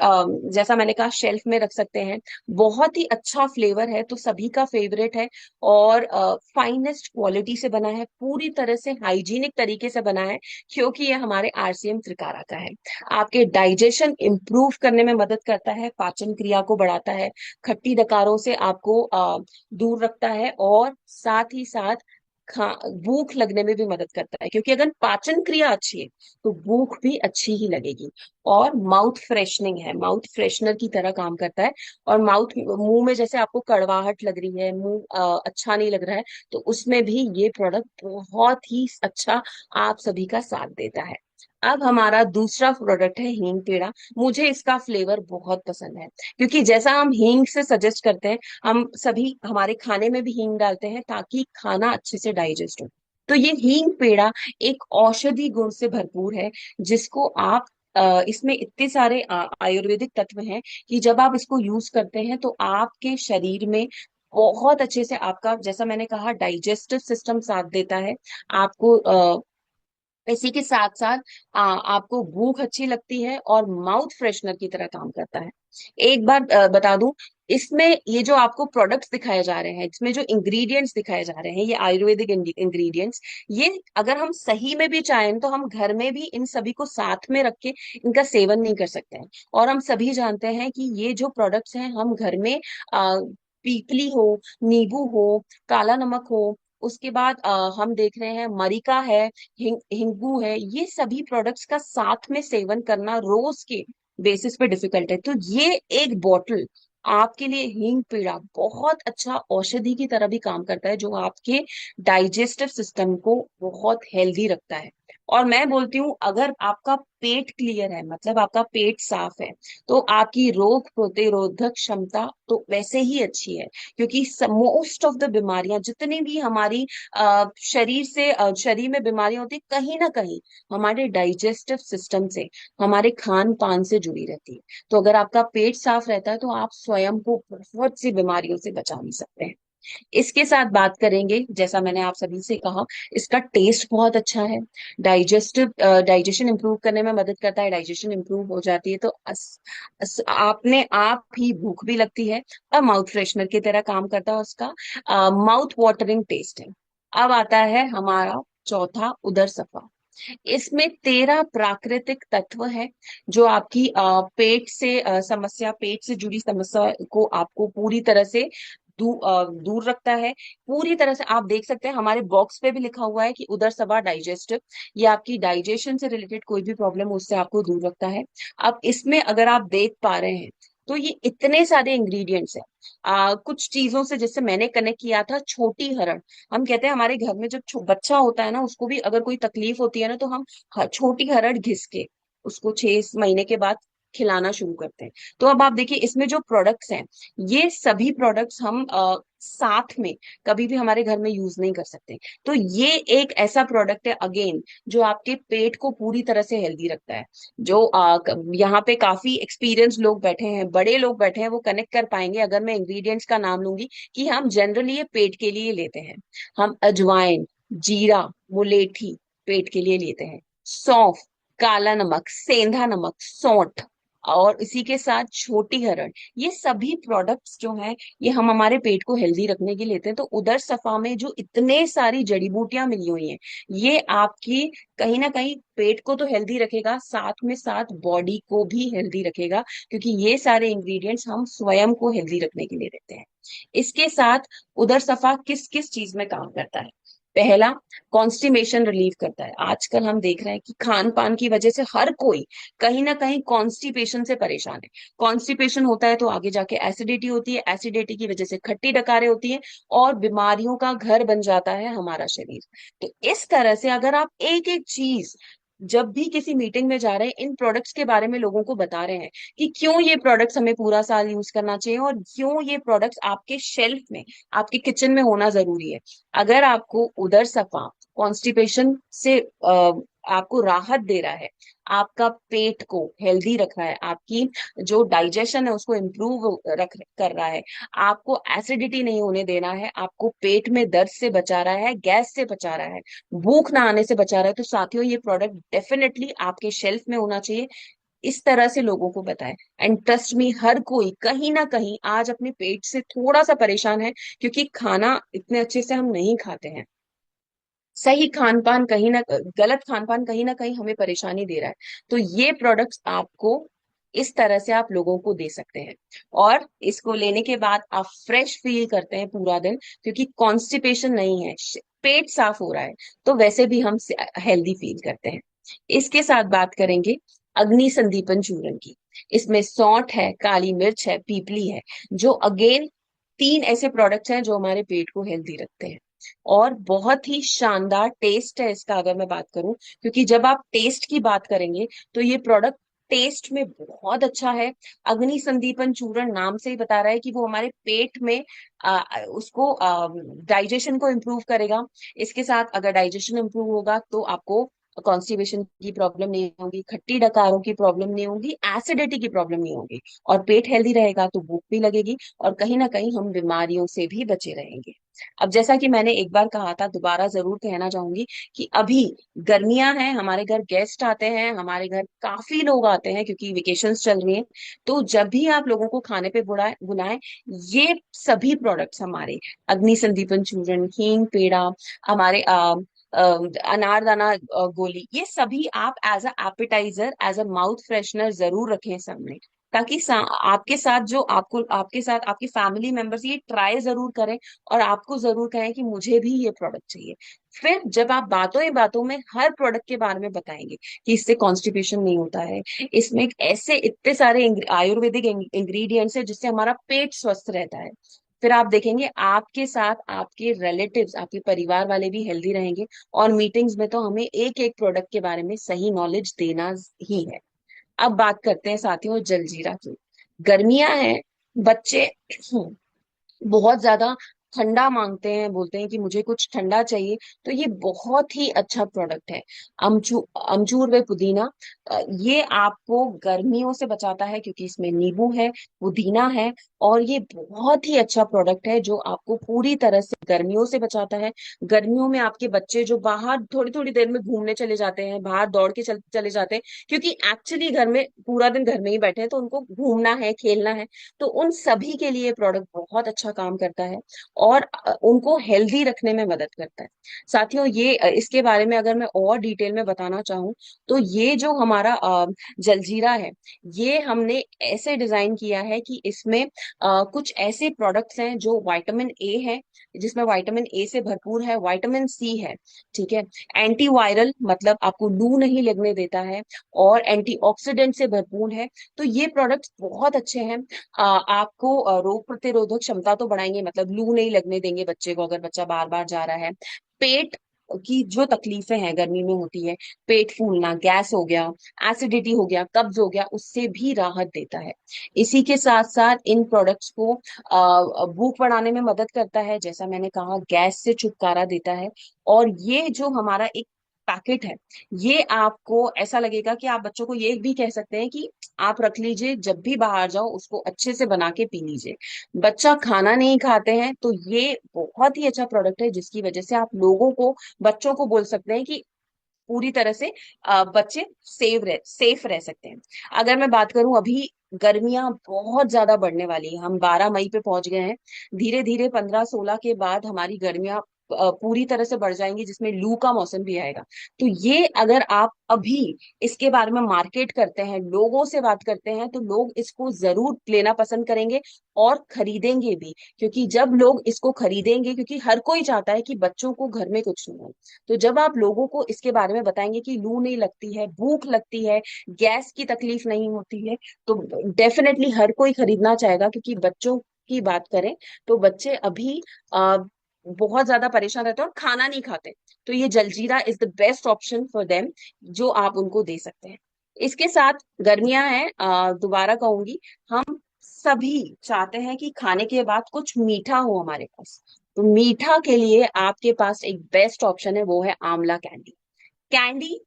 जैसा मैंने कहा शेल्फ में रख सकते हैं। बहुत ही अच्छा फ्लेवर है, तो सभी का फेवरेट है, और फाइनेस्ट क्वालिटी से बना है, पूरी तरह से हाइजीनिक तरीके से बना है, क्योंकि ये हमारे आरसीएम त्रिकारा का है। आपके डाइजेशन इंप्रूव करने में मदद करता है, पाचन क्रिया को बढ़ाता है, खट्टी डकारों से आपको दूर रखता है, और साथ ही साथ खा भूख लगने में भी मदद करता है, क्योंकि अगर पाचन क्रिया अच्छी है तो भूख भी अच्छी ही लगेगी। और माउथ फ्रेशनिंग है, माउथ फ्रेशनर की तरह काम करता है। और माउथ मुंह में जैसे आपको कड़वाहट लग रही है, मुंह अच्छा नहीं लग रहा है, तो उसमें भी ये प्रोडक्ट बहुत ही अच्छा आप सभी का साथ देता है। अब हमारा दूसरा प्रोडक्ट है हींग पेड़ा। मुझे इसका फ्लेवर बहुत पसंद है, क्योंकि जैसा हम हींग से सजेस्ट करते हैं, हम सभी हमारे खाने में भी हींग डालते हैं ताकि खाना अच्छे से डाइजेस्ट हो। तो ये हींग पेड़ा एक औषधि गुण से भरपूर है, जिसको आप इसमें इतने सारे आयुर्वेदिक तत्व हैं कि जब आप इसको यूज करते हैं तो आपके शरीर में बहुत अच्छे से आपका, जैसा मैंने कहा, डाइजेस्टिव सिस्टम साथ देता है। आपको इसी के साथ साथ आपको भूख अच्छी लगती है और माउथ फ्रेशनर की तरह काम करता है। एक बार बता दूं, इसमें ये जो आपको प्रोडक्ट्स दिखाए जा रहे हैं, इसमें जो इंग्रेडिएंट्स दिखाए जा रहे हैं, ये आयुर्वेदिक इंग्रेडिएंट्स, ये अगर हम सही में भी चाहें तो हम घर में भी इन सभी को साथ में रख के इनका सेवन नहीं कर सकते हैं। और हम सभी जानते हैं कि ये जो प्रोडक्ट्स हैं हम घर में पीपली हो, नींबू हो, काला नमक हो, उसके बाद हम देख रहे हैं मरीका है, हिंगू है, ये सभी प्रोडक्ट्स का साथ में सेवन करना रोज के बेसिस पे डिफिकल्ट है। तो ये एक बॉटल आपके लिए, हींग पीड़ा बहुत अच्छा औषधि की तरह भी काम करता है, जो आपके डाइजेस्टिव सिस्टम को बहुत हेल्दी रखता है। और मैं बोलती हूँ, अगर आपका पेट क्लियर है, मतलब आपका पेट साफ है, तो आपकी रोग प्रतिरोधक क्षमता तो वैसे ही अच्छी है। क्योंकि मोस्ट ऑफ द बीमारियां जितनी भी हमारी शरीर में बीमारियां होती है, कहीं ना कहीं हमारे डाइजेस्टिव सिस्टम से, हमारे खान पान से जुड़ी रहती है। तो अगर आपका पेट साफ रहता है तो आप स्वयं को बहुत सी बीमारियों से बचा भी सकते हैं। इसके साथ बात करेंगे, जैसा मैंने आप सभी से कहा, इसका टेस्ट बहुत अच्छा है। डाइजेशन इंप्रूव करने में मदद करता है, डाइजेशन इंप्रूव हो जाती है तो आपने आप ही भूख भी लगती है। और माउथ फ्रेशनर की तरह काम करता है उसका, माउथ वाटरिंग टेस्ट है। अब आता है हमारा चौथा, उदर सफा। इसमें 13 प्राकृतिक तत्व है, जो आपकी पेट से जुड़ी समस्या को आपको पूरी तरह से दूर रखता है। पूरी तरह से आप देख सकते हैं, हमारे बॉक्स पे भी लिखा हुआ है कि उदर सभा डाइजेस्टिव, ये आपकी डाइजेशन से रिलेटेड कोई भी प्रॉब्लम हो उससे आपको दूर रखता है। अब इसमें अगर आप देख पा रहे हैं तो ये इतने सारे इंग्रेडिएंट्स हैं। कुछ चीजों से जिससे मैंने कनेक्ट किया था, छोटी हरण। हम कहते हैं हमारे घर में जब बच्चा होता है ना, उसको भी अगर कोई तकलीफ होती है ना, तो हम छोटी हरड़ घिस के उसको 6 महीने के बाद खिलाना शुरू करते हैं। तो अब आप देखिए, इसमें जो प्रोडक्ट्स हैं, ये सभी प्रोडक्ट्स हम साथ में कभी भी हमारे घर में यूज नहीं कर सकते। तो ये एक ऐसा प्रोडक्ट है अगेन, जो आपके पेट को पूरी तरह से हेल्दी रखता है। जो यहाँ पे काफी एक्सपीरियंस लोग बैठे हैं, बड़े लोग बैठे हैं, वो कनेक्ट कर पाएंगे अगर मैं इंग्रेडिएंट्स का नाम लूंगी, कि हम जनरली ये पेट के लिए लेते हैं। हम अजवाइन, जीरा, मुलेठी पेट के लिए लेते हैं। सौंफ, काला नमक, सेंधा नमक, सौंठ, और इसी के साथ छोटी हरड़, ये सभी प्रोडक्ट्स जो हैं, ये हम हमारे पेट को हेल्दी रखने के लिए लेते हैं। तो उदर सफा में जो इतने सारी जड़ी बूटियां मिली हुई हैं, ये आपकी कहीं ना कहीं पेट को तो हेल्दी रखेगा, साथ में साथ बॉडी को भी हेल्दी रखेगा, क्योंकि ये सारे इंग्रेडिएंट्स हम स्वयं को हेल्दी रखने के लिए देते हैं। इसके साथ उदर सफा किस किस चीज में काम करता है? पहला, कॉन्स्टिपेशन रिलीव करता है। आजकल हम देख रहे हैं कि खान पान की वजह से हर कोई कहीं ना कहीं कॉन्स्टिपेशन से परेशान है। कॉन्स्टिपेशन होता है तो आगे जाके एसिडिटी होती है, एसिडिटी की वजह से खट्टी डकारें होती हैं, और बीमारियों का घर बन जाता है हमारा शरीर। तो इस तरह से अगर आप एक एक चीज, जब भी किसी मीटिंग में जा रहे हैं, इन प्रोडक्ट्स के बारे में लोगों को बता रहे हैं कि क्यों ये प्रोडक्ट्स हमें पूरा साल यूज करना चाहिए, और क्यों ये प्रोडक्ट्स आपके शेल्फ में, आपके किचन में होना जरूरी है। अगर आपको उदर सफा कॉन्स्टिपेशन से आपको राहत दे रहा है, आपका पेट को हेल्दी रख रहा है, आपकी जो डाइजेशन है उसको इम्प्रूव रख कर रहा है, आपको एसिडिटी नहीं होने देना है, आपको पेट में दर्द से बचा रहा है, गैस से बचा रहा है, भूख ना आने से बचा रहा है, तो साथियों ये प्रोडक्ट डेफिनेटली आपके शेल्फ में होना चाहिए। इस तरह से लोगों को बताएं। एंड ट्रस्ट मी, हर कोई कहीं ना कहीं आज अपने पेट से थोड़ा सा परेशान है, क्योंकि खाना इतने अच्छे से हम नहीं खाते हैं। सही खान पान कहीं ना, गलत खान पान कहीं ना कहीं हमें परेशानी दे रहा है। तो ये प्रोडक्ट्स आपको इस तरह से आप लोगों को दे सकते हैं, और इसको लेने के बाद आप फ्रेश फील करते हैं पूरा दिन, क्योंकि कॉन्स्टिपेशन नहीं है। पेट साफ हो रहा है, तो वैसे भी हम हेल्दी फील करते हैं। इसके साथ बात करेंगे अग्नि संदीपन चूर्ण की। इसमें सौंठ है, काली मिर्च है, पीपली है, जो अगेन तीन ऐसे प्रोडक्ट्स हैं जो हमारे पेट को हेल्दी रखते हैं। और बहुत ही शानदार टेस्ट है इसका, अगर मैं बात करूं, क्योंकि जब आप टेस्ट की बात करेंगे तो ये प्रोडक्ट टेस्ट में बहुत अच्छा है। अग्नि संदीपन चूर्ण नाम से ही बता रहा है कि वो हमारे पेट में उसको डाइजेशन को इम्प्रूव करेगा। इसके साथ अगर डाइजेशन इम्प्रूव होगा तो आपको कॉन्स्टिपेशन की प्रॉब्लम नहीं होगी, खट्टी डकारों की प्रॉब्लम नहीं होगी, एसिडिटी की प्रॉब्लम नहीं होगी। और पेट हेल्दी रहेगा तो भूख भी लगेगी, और कहीं ना कहीं हम बीमारियों से भी बचे रहेंगे। अब जैसा कि मैंने एक बार कहा था, दोबारा जरूर कहना चाहूंगी कि अभी गर्मियां हैं, हमारे घर गेस्ट आते हैं, हमारे घर काफी लोग आते हैं क्योंकि वेकेशंस चल रही हैं। तो जब भी आप लोगों को खाने पे बुलाएं बुलाएं, ये सभी प्रोडक्ट्स हमारे, अग्नि संदीपन चूर्ण, हींग पेड़ा, हमारे अनारदाना गोली, ये सभी आप as a appetizer, as a mouth freshener जरूर रखें सामने, ताकि आपके साथ जो आपको आपके साथ आपकी फैमिली मेंबर्स ये ट्राई जरूर करें, और आपको जरूर कहें कि मुझे भी ये प्रोडक्ट चाहिए। फिर जब आप बातों ही बातों में हर प्रोडक्ट के बारे में बताएंगे कि इससे कॉन्स्टिपेशन नहीं होता है, इसमें ऐसे इतने सारे आयुर्वेदिक इंग्रेडिएंट्स है जिससे हमारा पेट स्वस्थ रहता है, फिर आप देखेंगे आपके साथ आपके रिलेटिव्स, आपके परिवार वाले भी हेल्दी रहेंगे। और मीटिंग्स में तो हमें एक एक प्रोडक्ट के बारे में सही नॉलेज देना ही है। अब बात करते हैं साथियों जलजीरा की। गर्मियां हैं, बच्चे बहुत ज्यादा ठंडा मांगते हैं, बोलते हैं कि मुझे कुछ ठंडा चाहिए, तो ये बहुत ही अच्छा प्रोडक्ट है। अमचूर व पुदीना, ये आपको गर्मियों से बचाता है क्योंकि इसमें नींबू है, पुदीना है, और ये बहुत ही अच्छा प्रोडक्ट है जो आपको पूरी तरह से गर्मियों से बचाता है। गर्मियों में आपके बच्चे जो बाहर थोड़ी थोड़ी देर में घूमने चले जाते हैं, बाहर दौड़ के चले जाते हैं, क्योंकि एक्चुअली घर में पूरा दिन घर में ही बैठे हैं, तो उनको घूमना है, खेलना है, तो उन सभी के लिए प्रोडक्ट बहुत अच्छा काम करता है, और उनको हेल्दी रखने में मदद करता है। साथियों ये इसके बारे में अगर मैं और डिटेल में बताना चाहूँ, तो ये जो हमारा जलजीरा है, ये हमने ऐसे डिजाइन किया है कि इसमें कुछ ऐसे प्रोडक्ट्स हैं जो विटामिन ए है, जिसमें विटामिन ए से भरपूर है, विटामिन सी है, ठीक है, एंटीवायरल मतलब आपको लू नहीं लगने देता है, और एंटीऑक्सीडेंट से भरपूर है। तो ये प्रोडक्ट्स बहुत अच्छे हैं। आपको रोग प्रतिरोधक क्षमता तो बढ़ाएंगे, मतलब लू नहीं लगने देंगे बच्चे को अगर बच्चा बार बार जा रहा है। पेट की जो तकलीफें हैं गर्मी में होती है, पेट फूलना, गैस हो गया, एसिडिटी हो गया, कब्ज हो गया, उससे भी राहत देता है। इसी के साथ साथ इन प्रोडक्ट्स को भूख बढ़ाने में मदद करता है, जैसा मैंने कहा, गैस से छुटकारा देता है। और ये जो हमारा एक पैकेट है, ये आपको ऐसा लगेगा कि आप बच्चों को ये भी कह सकते हैं कि आप रख लीजिए, जब भी बाहर जाओ उसको अच्छे से बना के पी लीजिए। बच्चा खाना नहीं खाते हैं तो ये बहुत ही अच्छा प्रोडक्ट है, जिसकी वजह से आप लोगों को, बच्चों को बोल सकते हैं कि पूरी तरह से बच्चे सेफ रह सकते हैं। अगर मैं बात करूं, अभी गर्मियां बहुत ज्यादा बढ़ने वाली है, हम 12 मई पे पहुंच गए हैं। धीरे धीरे 15-16 के बाद हमारी गर्मियां पूरी तरह से बढ़ जाएंगी, जिसमें लू का मौसम भी आएगा। तो ये अगर आप अभी इसके बारे में मार्केट करते हैं, लोगों से बात करते हैं, तो लोग इसको जरूर लेना पसंद करेंगे और खरीदेंगे भी, क्योंकि जब लोग इसको खरीदेंगे, क्योंकि हर कोई चाहता है कि बच्चों को घर में कुछ नहीं हो, तो जब आप लोगों को इसके बारे में बताएंगे कि लू नहीं लगती है, भूख लगती है, गैस की तकलीफ नहीं होती है, तो डेफिनेटली हर कोई खरीदना चाहेगा। क्योंकि बच्चों की बात करें तो बच्चे अभी बहुत ज्यादा परेशान रहते हैं और खाना नहीं खाते, तो ये jaljeera is the best option for them, जो आप उनको दे सकते हैं। इसके साथ गर्मियां हैं, दोबारा कहूंगी, हम सभी चाहते हैं कि खाने के बाद कुछ मीठा हो हमारे पास। तो मीठा के लिए आपके पास एक बेस्ट ऑप्शन है, वो है आंवला कैंडी। कैंडी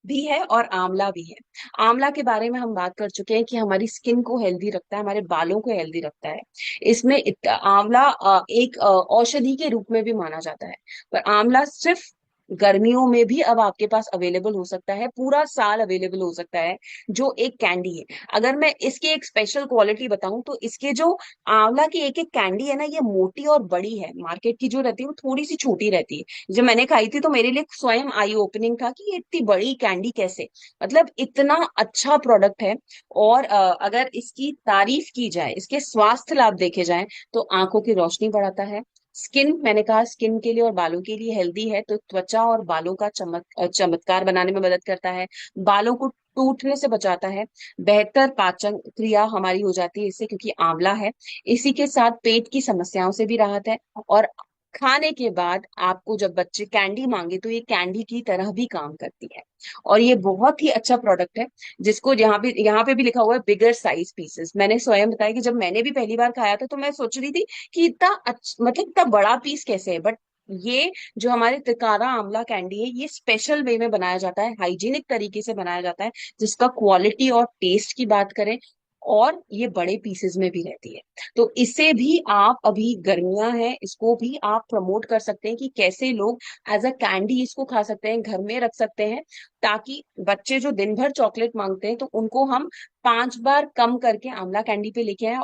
भी है और आंवला भी है। आंवला के बारे में हम बात कर चुके हैं कि हमारी स्किन को हेल्दी रखता है, हमारे बालों को हेल्दी रखता है। इसमें आंवला एक औषधि के रूप में भी माना जाता है। पर आंवला सिर्फ गर्मियों में भी अब आपके पास अवेलेबल हो सकता है, पूरा साल अवेलेबल हो सकता है, जो एक कैंडी है। अगर मैं इसकी एक स्पेशल क्वालिटी बताऊं, तो इसके जो आंवला की एक एक कैंडी है ना, ये मोटी और बड़ी है। मार्केट की जो रहती है वो थोड़ी सी छोटी रहती है। जब मैंने खाई थी तो मेरे लिए स्वयं आई ओपनिंग था कि ये इतनी बड़ी कैंडी कैसे, मतलब इतना अच्छा प्रोडक्ट है। और अगर इसकी तारीफ की जाए, इसके स्वास्थ्य लाभ देखे जाए, तो आंखों की रोशनी बढ़ाता है, स्किन, मैंने कहा स्किन के लिए और बालों के लिए हेल्दी है, तो त्वचा और बालों का चमत्कार बनाने में मदद करता है, बालों को टूटने से बचाता है, बेहतर पाचन क्रिया हमारी हो जाती है इससे, क्योंकि आंवला है। इसी के साथ पेट की समस्याओं से भी राहत है। और खाने के बाद आपको जब बच्चे कैंडी मांगे तो ये कैंडी की तरह भी काम करती है। और ये बहुत ही अच्छा प्रोडक्ट है, जिसको यहाँ पे भी लिखा हुआ है बिगर साइज पीसेस। मैंने स्वयं बताया कि जब मैंने भी पहली बार खाया था तो मैं सोच रही थी कि इतना मतलब इतना बड़ा पीस कैसे है, बट ये जो हमारे तिकारा आंवला कैंडी है, ये स्पेशल वे में बनाया जाता है, हाइजीनिक तरीके से बनाया जाता है, जिसका क्वालिटी और टेस्ट की बात करें, और ये बड़े पीसेस में भी रहती है। तो इसे भी आप, अभी गर्मियां हैं, इसको भी आप प्रमोट कर सकते हैं कि कैसे लोग एज अ कैंडी इसको खा सकते हैं, घर में रख सकते हैं, ताकि बच्चे जो दिन भर चॉकलेट मांगते हैं तो उनको हम 5 बार कम करके आंवला कैंडी पे लेके आए,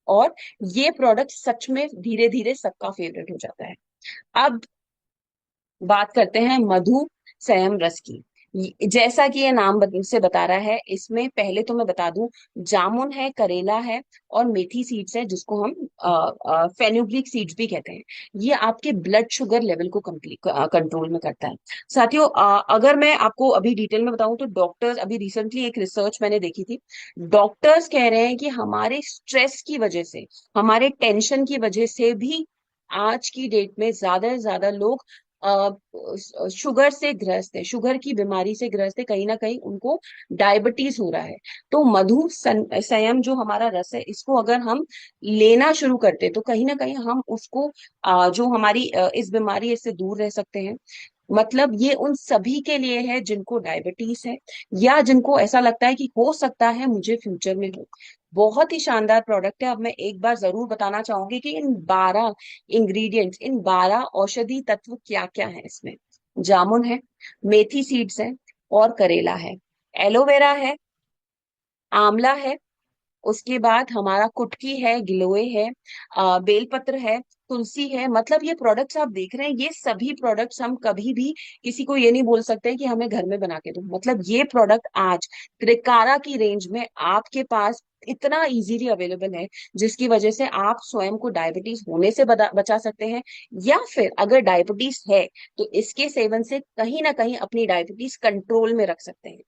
और ये प्रोडक्ट सच में धीरे धीरे सबका फेवरेट हो जाता है। अब बात करते हैं मधु संयम रस की। जैसा कि ये नाम से बता रहा है, इसमें पहले तो मैं बता दूं, जामुन है, करेला है, और मेथी सीड्स है, जिसको हम फेनुग्रीक सीड्स भी कहते हैं। ये आपके ब्लड शुगर लेवल को कंप्लीट कंट्रोल में करता है। साथियों, अगर मैं आपको अभी डिटेल में बताऊं तो डॉक्टर्स, अभी रिसेंटली एक रिसर्च मैंने देखी थी, डॉक्टर्स कह रहे हैं कि हमारे स्ट्रेस की वजह से, हमारे टेंशन की वजह से भी आज की डेट में ज्यादा से ज्यादा लोग शुगर से ग्रस्त है, शुगर की बीमारी से ग्रस्त है, कहीं ना कहीं उनको डायबिटीज हो रहा है। तो संयम जो हमारा रस है, इसको अगर हम लेना शुरू करते तो कहीं ना कहीं हम उसको जो हमारी इस बीमारी है, इससे दूर रह सकते हैं। मतलब ये उन सभी के लिए है जिनको डायबिटीज है, या जिनको ऐसा लगता है कि हो सकता है मुझे फ्यूचर में हो। बहुत ही शानदार प्रोडक्ट है। अब मैं एक बार जरूर बताना चाहूंगी कि इन 12 इंग्रेडिएंट्स, इन 12 औषधि तत्व क्या क्या है इसमें। जामुन है, मेथी सीड्स है, और करेला है, एलोवेरा है, आंवला है, उसके बाद हमारा कुटकी है, गिलोय है, बेलपत्र है, तुलसी है। मतलब ये प्रोडक्ट्स आप देख रहे हैं, ये सभी प्रोडक्ट्स हम कभी भी किसी को ये नहीं बोल सकते कि हमें घर में बना के दो। मतलब ये प्रोडक्ट आज त्रिकारा की रेंज में आपके पास इतना इजीली अवेलेबल है, जिसकी वजह से आप स्वयं को डायबिटीज होने से बचा सकते हैं, या फिर अगर डायबिटीज है तो इसके सेवन से कहीं ना कहीं अपनी डायबिटीज कंट्रोल में रख सकते हैं।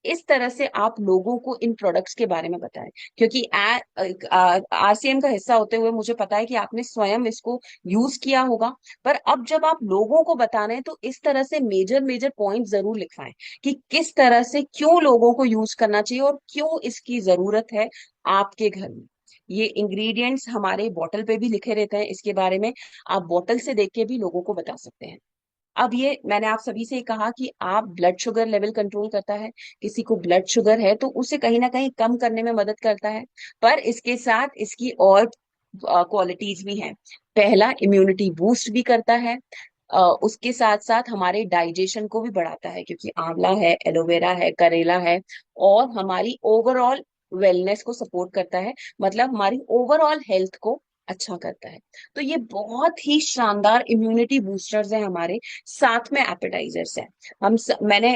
इस तरह से आप लोगों को इन प्रोडक्ट्स के बारे में बताएं, क्योंकि आरसीएम का हिस्सा होते हुए मुझे पता है कि आपने स्वयं इसको यूज किया होगा। पर अब जब आप लोगों को बता रहे हैं तो इस तरह से मेजर मेजर पॉइंट जरूर लिखवाएं कि किस तरह से, क्यों लोगों को यूज करना चाहिए और क्यों इसकी जरूरत है आपके घर में। ये इंग्रेडिएंट्स हमारे बॉटल पे भी लिखे रहते हैं, इसके बारे में आप बॉटल से देख के भी लोगों को बता सकते हैं। अब ये मैंने आप सभी से कहा कि आप ब्लड शुगर लेवल कंट्रोल करता है, किसी को ब्लड शुगर है तो उसे कहीं ना कहीं कम करने में मदद करता है। पर इसके साथ इसकी और क्वालिटीज भी हैं। पहला, इम्यूनिटी बूस्ट भी करता है। उसके साथ साथ हमारे डाइजेशन को भी बढ़ाता है, क्योंकि आंवला है, एलोवेरा है, करेला है, और हमारी ओवरऑल वेलनेस को सपोर्ट करता है, मतलब हमारी ओवरऑल हेल्थ को अच्छा करता है। तो ये बहुत ही शानदार इम्यूनिटी बूस्टर्स हैं हमारे, साथ में एपेटाइजर्स हैं। मैंने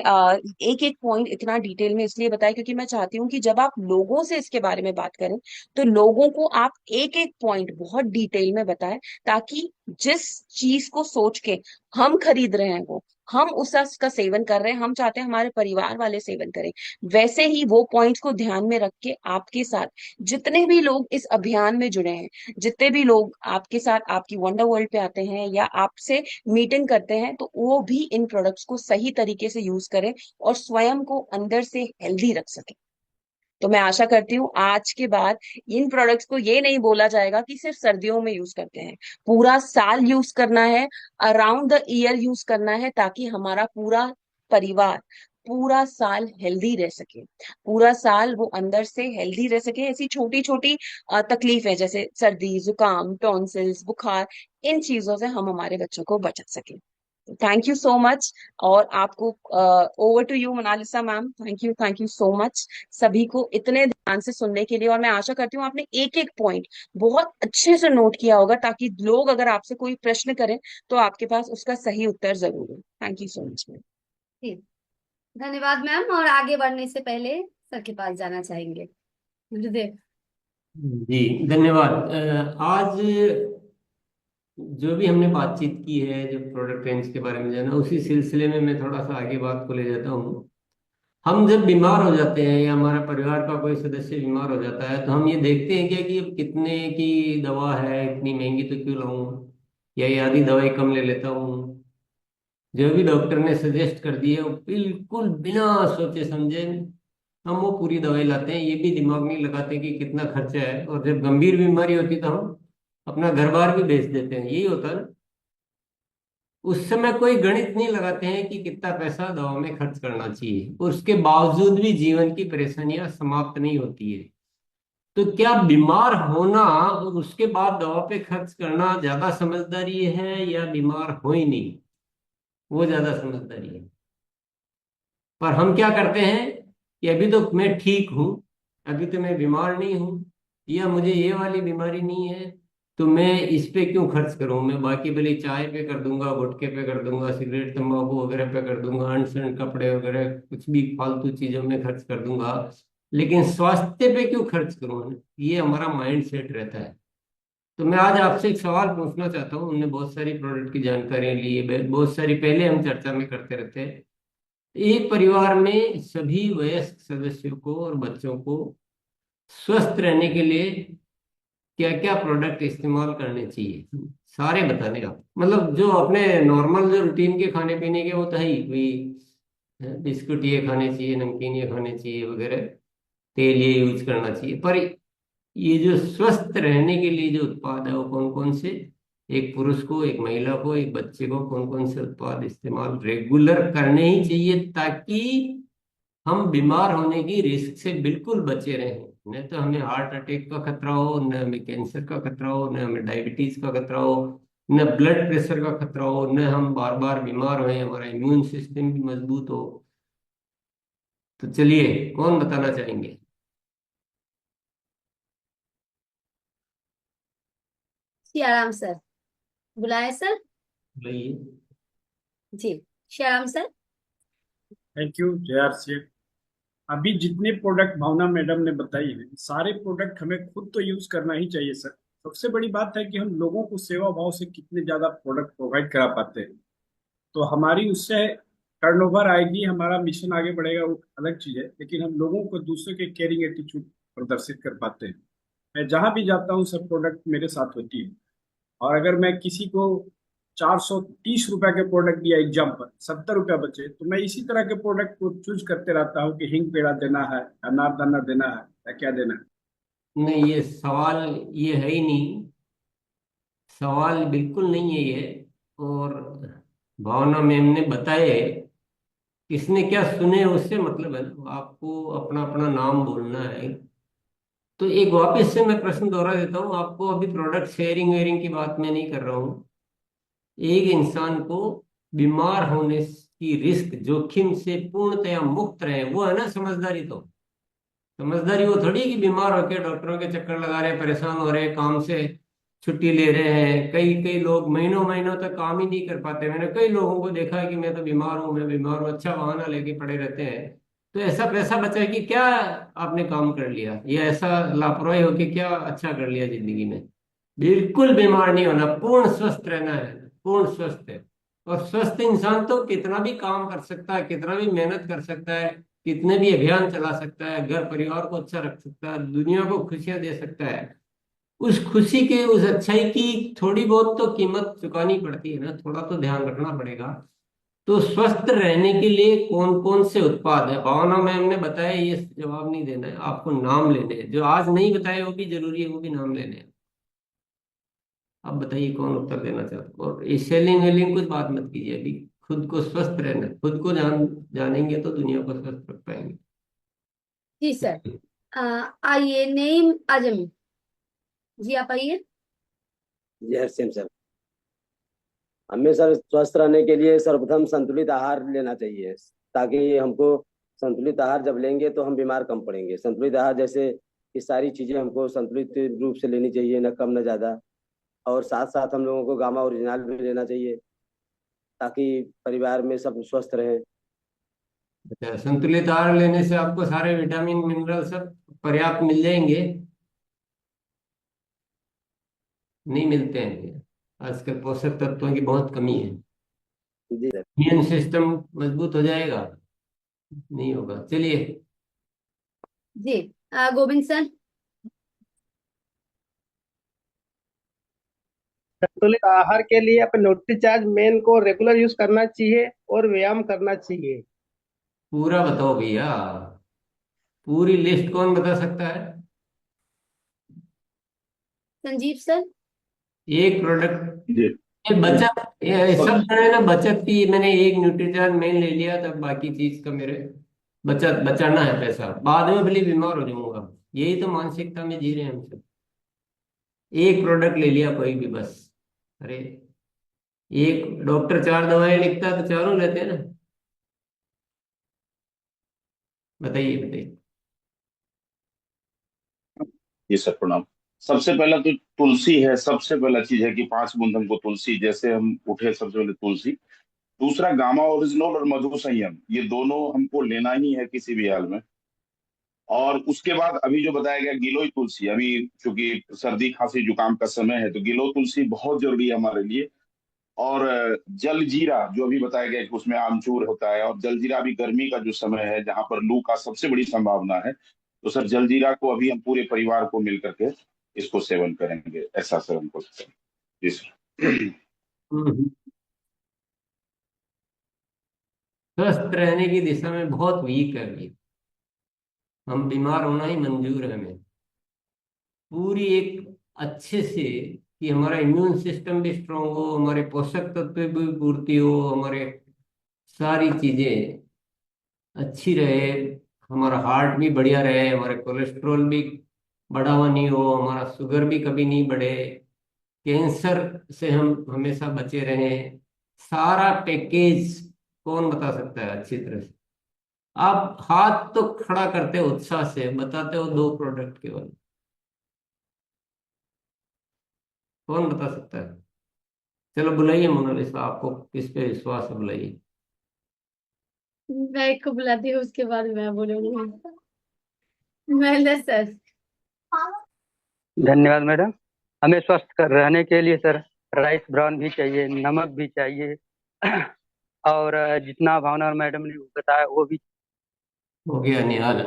एक एक पॉइंट इतना डिटेल में इसलिए बताया क्योंकि मैं चाहती हूँ कि जब आप लोगों से इसके बारे में बात करें तो लोगों को आप एक एक पॉइंट बहुत डिटेल में बताएं, ताकि जिस चीज को सोच के हम खरीद रहे हैं, वो हम उसका सेवन कर रहे हैं, हम चाहते हैं हमारे परिवार वाले सेवन करें, वैसे ही वो पॉइंट्स को ध्यान में रख के आपके साथ जितने भी लोग इस अभियान में जुड़े हैं, जितने भी लोग आपके साथ आपकी वंडर वर्ल्ड पे आते हैं या आपसे मीटिंग करते हैं, तो वो भी इन प्रोडक्ट्स को सही तरीके से यूज करें और स्वयं को अंदर से हेल्दी रख सके। तो मैं आशा करती हूँ आज के बाद इन प्रोडक्ट्स को ये नहीं बोला जाएगा कि सिर्फ सर्दियों में यूज करते हैं, पूरा साल यूज करना है, अराउंड द ईयर यूज करना है, ताकि हमारा पूरा परिवार पूरा साल हेल्दी रह सके, पूरा साल वो अंदर से हेल्दी रह सके। ऐसी छोटी छोटी तकलीफें जैसे सर्दी, जुकाम, टॉन्सिल्स, बुखार, इन चीजों से हम हमारे बच्चों को बचा सके। Thank you so much. और आपको over to you Monalisa ma'am, thank you so much सभी को इतने ध्यान से सुनने के लिए। और मैं आशा करती हूँ आपने एक एक पॉइंट बहुत अच्छे से नोट किया होगा, ताकि लोग अगर आपसे कोई प्रश्न करें तो आपके पास उसका सही उत्तर जरूर हो। Thank you so much ma'am. जी, धन्यवाद मैम। और आगे बढ़ने से पहले सर के पास जाना चाहेंगे। गुरुदेव। जी धन्यवाद। आज जो भी हमने बातचीत की है, जो प्रोडक्ट रेंज के बारे में जाना, उसी सिलसिले में मैं थोड़ा सा आगे बात को ले जाता हूँ। हम जब बीमार हो जाते हैं या हमारा परिवार का कोई सदस्य बीमार हो जाता है, तो हम ये देखते हैं क्या कि अब कितने की दवा है, इतनी महंगी तो क्यों लाऊं, या ये आधी दवाई कम ले लेता हूँ। जो भी डॉक्टर ने सजेस्ट कर दी है, वो बिल्कुल बिना सोचे समझे हम वो पूरी दवाई लाते हैं, ये भी दिमाग नहीं लगाते कि कितना खर्चा है। और जब गंभीर बीमारी होती तो हम अपना घर बार भी बेच देते हैं, यही होता है ना। उस समय कोई गणित नहीं लगाते हैं कि कितना पैसा दवा में खर्च करना चाहिए, उसके बावजूद भी जीवन की परेशानियां समाप्त नहीं होती है। तो क्या बीमार होना और उसके बाद दवा पे खर्च करना ज्यादा समझदारी है, या बीमार हो ही नहीं वो ज्यादा समझदारी है? पर हम क्या करते हैं कि अभी तो मैं ठीक हूं, अभी तो मैं बीमार नहीं हूं, या मुझे ये वाली बीमारी नहीं है, तो मैं इस पे क्यों खर्च करूं। मैं बाकी भले चाय पे कर दूंगा, गुटखे पे कर दूंगा, सिगरेट तंबाकू वगैरह पे कर दूंगा, अन सण कपड़े वगैरह कुछ भी फालतू चीजों में खर्च कर दूंगा, लेकिन स्वास्थ्य पे क्यों खर्च करूं। ये हमारा माइंड सेट रहता है। तो मैं आज आपसे एक सवाल पूछना चाहता हूँ। हमने बहुत सारी प्रोडक्ट की जानकारी ली है, बहुत सारी पहले हम चर्चा में करते रहते हैं। एक परिवार में सभी वयस्क सदस्यों को और बच्चों को स्वस्थ रहने के लिए क्या क्या प्रोडक्ट इस्तेमाल करने चाहिए, सारे बताने आप। मतलब जो अपने नॉर्मल जो रूटीन के खाने पीने के वो तो है ही, कोई बिस्कुट ये खाने चाहिए, नमकीन ये खाने चाहिए वगैरह, तेल ये यूज करना चाहिए, पर ये जो स्वस्थ रहने के लिए जो उत्पाद है वो कौन कौन से, एक पुरुष को, एक महिला को, एक बच्चे को, कौन कौन से उत्पाद इस्तेमाल रेगुलर करने ही चाहिए, ताकि हम बीमार होने की रिस्क से बिल्कुल बचे रहें। न तो हमें हार्ट अटैक का खतरा हो, न हमें कैंसर का खतरा हो, न हमें डायबिटीज का खतरा हो, न ब्लड प्रेशर का खतरा हो, न हम बार बार बीमार हों, हमारा इम्यून सिस्टम भी मजबूत हो। तो चलिए, कौन बताना चाहेंगे? सियाराम सर, बुलाए सर। बताइए। जी, Siyaram sir. Thank you JR से। अभी जितने प्रोडक्ट भावना मैडम ने बताई हैं, सारे प्रोडक्ट हमें खुद तो यूज करना ही चाहिए सर। सबसे बड़ी बात है कि हम लोगों को सेवा भाव से कितने ज्यादा प्रोडक्ट प्रोवाइड करा पाते हैं, तो हमारी उससे टर्नओवर आएगी, हमारा मिशन आगे बढ़ेगा, वो अलग चीज है। लेकिन हम लोगों को दूसरे के केयरिंग एटीट्यूड प्रदर्शित कर पाते हैं। मैं जहां भी जाता हूँ सब प्रोडक्ट मेरे साथ होती है। और अगर मैं किसी को 430 रुपए के प्रोडक्ट दिया एग्जाम पर, 70 रुपया बचे, तो मैं इसी तरह के प्रोडक्ट को चूज करते रहता हूँ कि हिंग पेड़ा देना है, अनारदाना देना है, या क्या देना है। नहीं, ये सवाल ये है ही नहीं, सवाल बिल्कुल नहीं है ये। और भावना मैम ने बताए, किसने क्या सुने उससे मतलब है ना, आपको अपना अपना नाम बोलना है। तो एक वापस से मैं प्रश्न दोहरा देता हूँ आपको, अभी प्रोडक्ट शेयरिंग वेयरिंग की बात मैं नहीं कर रहा हूँ। एक इंसान को बीमार होने की रिस्क, जोखिम से पूर्णतया मुक्त रहे, वो है ना समझदारी। तो समझदारी वो थोड़ी कि बीमार होकर डॉक्टरों के चक्कर लगा रहे हैं, परेशान हो रहे हैं, काम से छुट्टी ले रहे हैं। कई कई लोग महीनों महीनों तक काम ही नहीं कर पाते। मैंने कई लोगों को देखा है कि मैं तो बीमार हूँ, मैं बीमार हूँ, अच्छा बहाना लेके पड़े रहते हैं। तो ऐसा पैसा बचा है कि क्या आपने काम कर लिया, या ऐसा लापरवाही होके क्या अच्छा कर लिया जिंदगी में। बिल्कुल बीमार नहीं होना, पूर्ण स्वस्थ रहना है, पूर्ण स्वस्थ है। और स्वस्थ इंसान तो कितना भी काम कर सकता है, कितना भी मेहनत कर सकता है, कितने भी अभियान चला सकता है, घर परिवार को अच्छा रख सकता है, दुनिया को खुशियां दे सकता है। उस खुशी के, उस अच्छाई की थोड़ी बहुत तो कीमत चुकानी पड़ती है ना, थोड़ा तो ध्यान रखना पड़ेगा। तो स्वस्थ रहने के लिए कौन कौन से उत्पाद है, भावना मैम ने बताया, ये जवाब नहीं देना है आपको, नाम लेने हैं। जो आज नहीं बताए वो भी जरूरी है, वो भी नाम लेने हैं। अब बताइए कौन उत्तर देना चाहता है। और ये सेलिंग वेलिंग कुछ बात मत कीजिए अभी, खुद को स्वस्थ रहना है। खुद को जानेंगे तो दुनिया को स्वस्थ रख पाएंगे। जी सर। आइए, नेम आजमी जी, आप आइए। जय सिंह सर। हमें सर स्वस्थ रहने के लिए सर्वप्रथम संतुलित आहार लेना चाहिए, ताकि हमको संतुलित आहार जब लेंगे तो हम बीमार कम पड़ेंगे। संतुलित आहार जैसे ये सारी चीजें हमको संतुलित रूप से लेनी चाहिए, न कम न ज्यादा। और साथ साथ हम लोगों को गामा ओरिजिनल भी लेना चाहिए, ताकि परिवार में सब स्वस्थ रहे। अच्छा, संतुलित आहार लेने से आपको सारे विटामिन मिनरल सब पर्याप्त मिल जाएंगे? नहीं मिलते हैं? आजकल पोषक तत्वों की बहुत कमी है। जी सर। इम्यून सिस्टम मजबूत हो जाएगा? नहीं होगा। चलिए। जी गोविंद सर। संतुलित आहार के लिए अपने न्यूट्रीचार्ज मेन को रेगुलर यूज करना चाहिए और व्यायाम करना चाहिए। पूरा बताओ भैया, पूरी लिस्ट कौन बता सकता है? संजीव सर। एक प्रोडक्ट। जी ये बचत, ये सब सब जो है ना, बचत की मैंने एक न्यूट्रीचार्ज मेन ले लिया, तब बाकी चीज का मेरे बचत बचाना है पैसा, बाद में भले बीमार हो जाऊंगा। यही तो मानसिकता में जी रहे हैं हम सब। एक प्रोडक्ट ले लिया कोई भी बस। अरे, एक डॉक्टर 4 दवाएं लिखता है तो चारों लेते हैं ना। बताइए बताइए। ये सब प्रणाम। सबसे पहला तो तुलसी है, सबसे पहला चीज है कि 5 बूंद हमको तुलसी, जैसे हम उठे सबसे पहले तुलसी। दूसरा गामा ओरिजिनल और मधु संयम, ये दोनों हमको लेना ही है किसी भी हाल में। और उसके बाद अभी जो बताया गया गिलोय तुलसी, अभी चूंकि सर्दी खांसी जुकाम का समय है तो गिलोय तुलसी बहुत जरूरी है हमारे लिए। और जलजीरा जो अभी बताया गया कि उसमें आमचूर होता है, और जलजीरा अभी गर्मी का जो समय है जहां पर लू का सबसे बड़ी संभावना है, तो सर जलजीरा को अभी हम पूरे परिवार को मिल करके इसको सेवन करेंगे, ऐसा सर हमको लगता है। जी सर। हम्म। स्वस्थ रहने की दिशा में बहुत वीक है अभी। हम बीमार होना ही मंजूर है हमें। पूरी एक अच्छे से, कि हमारा इम्यून सिस्टम भी स्ट्रांग हो, हमारे पोषक तत्व भी पूर्ति हो, हमारे सारी चीजें अच्छी रहे, हमारा हार्ट भी बढ़िया रहे, हमारे कोलेस्ट्रॉल भी बढ़ा हुआ नहीं हो, हमारा शुगर भी कभी नहीं बढ़े, कैंसर से हम हमेशा बचे रहें। सारा पैकेज कौन बता सकता है अच्छी तरह से? आप हाथ तो खड़ा करते हो उत्साह से, बताते हो 2 प्रोडक्ट केवल। कौन बता सकता है? चलो बुलाइए मोनालिसा, आपको किस पे विश्वास है, बुलाइए। मैं एक को बुलाती हूँ, उसके बाद मैं बोलूंगी। महेंद्र सर। धन्यवाद मैडम। हमें स्वस्थ रहने के लिए सर राइस ब्राउन भी चाहिए, नमक भी चाहिए और जितना भावना मैडम ने बताया वो भी। हो गया निहाल।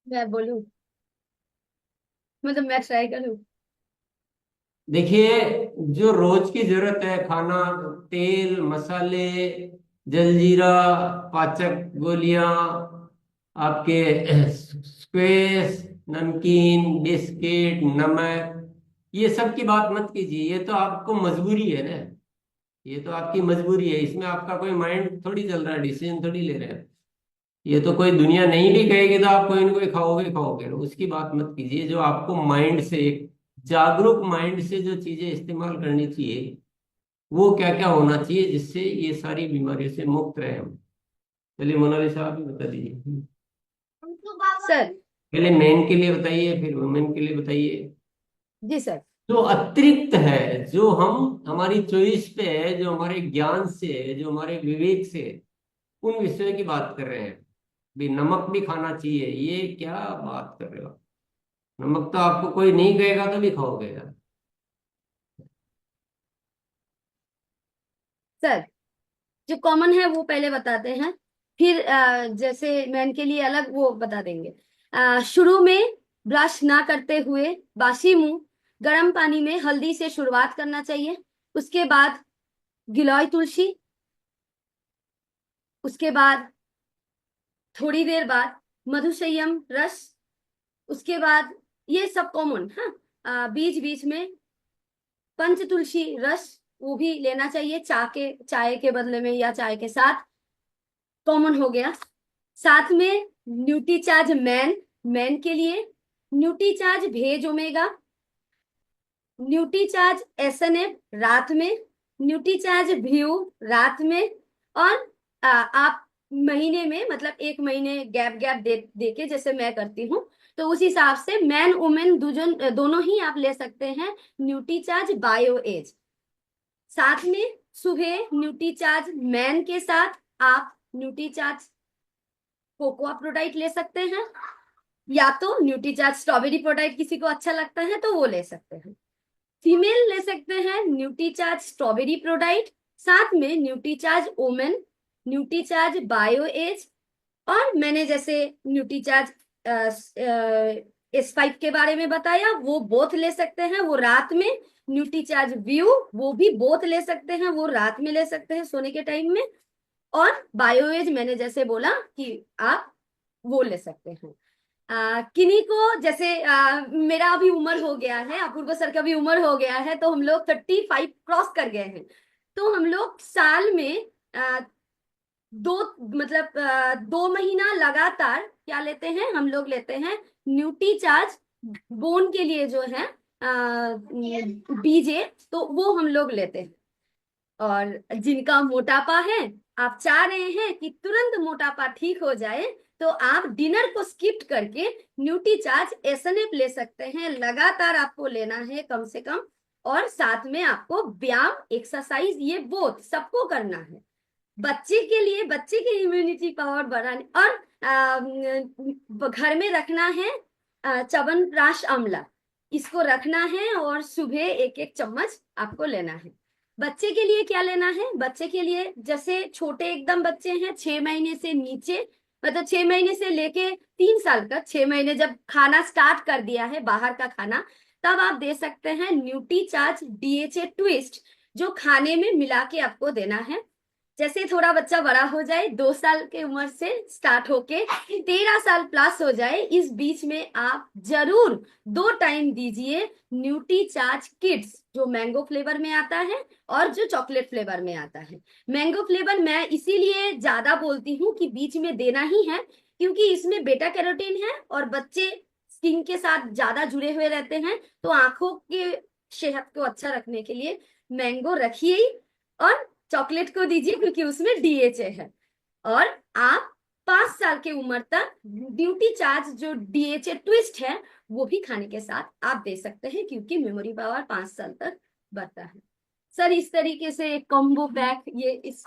मैं बोलूं, मतलब मैं ट्राई करूँ। देखिए, जो रोज की जरूरत है खाना, तेल मसाले, जलजीरा, पाचक गोलियां, आपके स्क्वैश, नमकीन, बिस्किट, नमक, ये सब की बात मत कीजिए। ये तो आपको मजबूरी है ना। ये तो आपकी मजबूरी है, इसमें आपका कोई माइंड थोड़ी चल रहा है, डिसीजन थोड़ी ले रहे हैं। ये तो कोई दुनिया नहीं भी कहेगी तो आप कोई ना कोई खाओगे खाओगे ना, उसकी बात मत कीजिए। जो आपको माइंड से, एक जागरूक माइंड से जो चीजें इस्तेमाल करनी चाहिए, वो क्या क्या होना चाहिए जिससे ये सारी बीमारियों से मुक्त रहे हम। चलिए मोनालिसा, आप ही बता दीजिए। सर। पहले मेन के लिए बताइए, फिर वुमेन के लिए बताइए। जी सर। जो अतिरिक्त है, जो हम हमारी चॉइस पे है, जो हमारे ज्ञान से है, जो हमारे विवेक से है, उन विषयों की बात कर रहे हैं। भी नमक भी खाना चाहिए, ये क्या बात कर रहे हो? नमक तो आपको कोई नहीं कहेगा तो भी खाओगे यार। सर, जो कॉमन है वो पहले बताते हैं, फिर जैसे मैन के लिए अलग वो बता देंगे। शुरू में ब्रश ना करते हुए बासी मुंह गर्म पानी में हल्दी से शुरुआत करना चाहिए। उसके बाद गिलोय तुलसी। उसके बाद थोड़ी देर बाद मधुसंयम रस। उसके बाद ये सब कॉमन, हाँ, बीच बीच में पंच तुलसी रस, वो भी लेना चाहिए चाय के बदले में या चाय के साथ। कॉमन हो गया। साथ में न्यूट्रीचार्ज मैन, मैन के लिए न्यूट्रीचार्ज भेज ओमेगा, न्यूट्रीचार्ज एसएनएफ रात में, न्यूट्रीचार्ज व्यू रात में। और आप महीने में, मतलब 1 महीने गैप गैप दे के जैसे मैं करती हूँ, तो उस हिसाब से मैन वुमेन दोनों ही आप ले सकते हैं न्यूट्रीचार्ज बायो एज। साथ में सुबह न्यूट्रीचार्ज मैन के साथ आप न्यूट्रीचार्ज कोकोआ प्रोडाइट ले सकते हैं, या तो न्यूट्रीचार्ज स्ट्रॉबेरी प्रोडाइट किसी को अच्छा लगता है तो वो ले सकते हैं। फीमेल ले सकते हैं न्यूट्रीचार्ज स्ट्रॉबेरी प्रोडाइट, साथ में न्यूट्रीचार्ज ओमेन, न्यूट्रीचार्ज बायो एज, और मैंने जैसे न्यूट्रीचार्ज S5 के बारे में बताया, वो बोथ ले सकते हैं, वो रात में। न्यूट्रीचार्ज व्यू, वो भी बोथ ले सकते हैं, वो रात में ले सकते हैं सोने के टाइम में। और बायोएज मैंने जैसे बोला कि आप वो ले सकते हैं। किन्हीं को जैसे मेरा अभी उम्र हो गया है, अपूर्व सर का भी उम्र हो गया है, तो हम लोग 35 क्रॉस कर गए हैं, तो हम लोग साल में मतलब 2 महीना लगातार क्या लेते हैं, हम लोग लेते हैं न्यूट्रीचार्ज बोन के लिए जो है बीजे, तो वो हम लोग लेते हैं। और जिनका मोटापा है, आप चाह रहे हैं कि तुरंत मोटापा ठीक हो जाए, तो आप डिनर को स्किप करके न्यूट्रीचार्ज एसएनएफ ले सकते हैं। लगातार आपको लेना है कम से कम, और साथ में आपको व्यायाम, एक्सरसाइज, ये बोथ सबको करना है। बच्चे के लिए, बच्चे की इम्यूनिटी पावर बढ़ाने, और घर में रखना है च्यवनप्राश आंवला, इसको रखना है, और सुबह 1-1 चम्मच आपको लेना है। बच्चे के लिए क्या लेना है, बच्चे के लिए जैसे छोटे एकदम बच्चे हैं 6 महीने से नीचे, मतलब 6 महीने से लेके 3 साल तक, 6 महीने जब खाना स्टार्ट कर दिया है बाहर का खाना, तब आप दे सकते हैं न्यूट्रीचार्ज DHA ट्विस्ट, जो खाने में मिला के आपको देना है। जैसे थोड़ा बच्चा बड़ा हो जाए, 2 साल के उम्र से स्टार्ट होके 13 साल प्लस हो जाए, इस बीच में आप जरूर 2 टाइम दीजिए न्यूट्रीचार्ज किड्स, जो मैंगो फ्लेवर में आता है और जो चॉकलेट फ्लेवर में आता है। मैंगो फ्लेवर मैं इसीलिए ज्यादा बोलती हूँ कि बीच में देना ही है, क्योंकि इसमें बेटा कैरोटीन है, और बच्चे स्किन के साथ ज्यादा जुड़े हुए रहते हैं, तो आंखों के सेहत को अच्छा रखने के लिए मैंगो रखिए ही, और चॉकलेट को दीजिए क्योंकि उसमें DHA है। और आप 5 साल की उम्र तक न्यूट्रीचार्ज जो DHA ट्विस्ट है, वो भी खाने के साथ आप दे सकते हैं, क्योंकि मेमोरी पावर 5 साल तक बढ़ता है। सर इस तरीके से कॉम्बो पैक, ये इस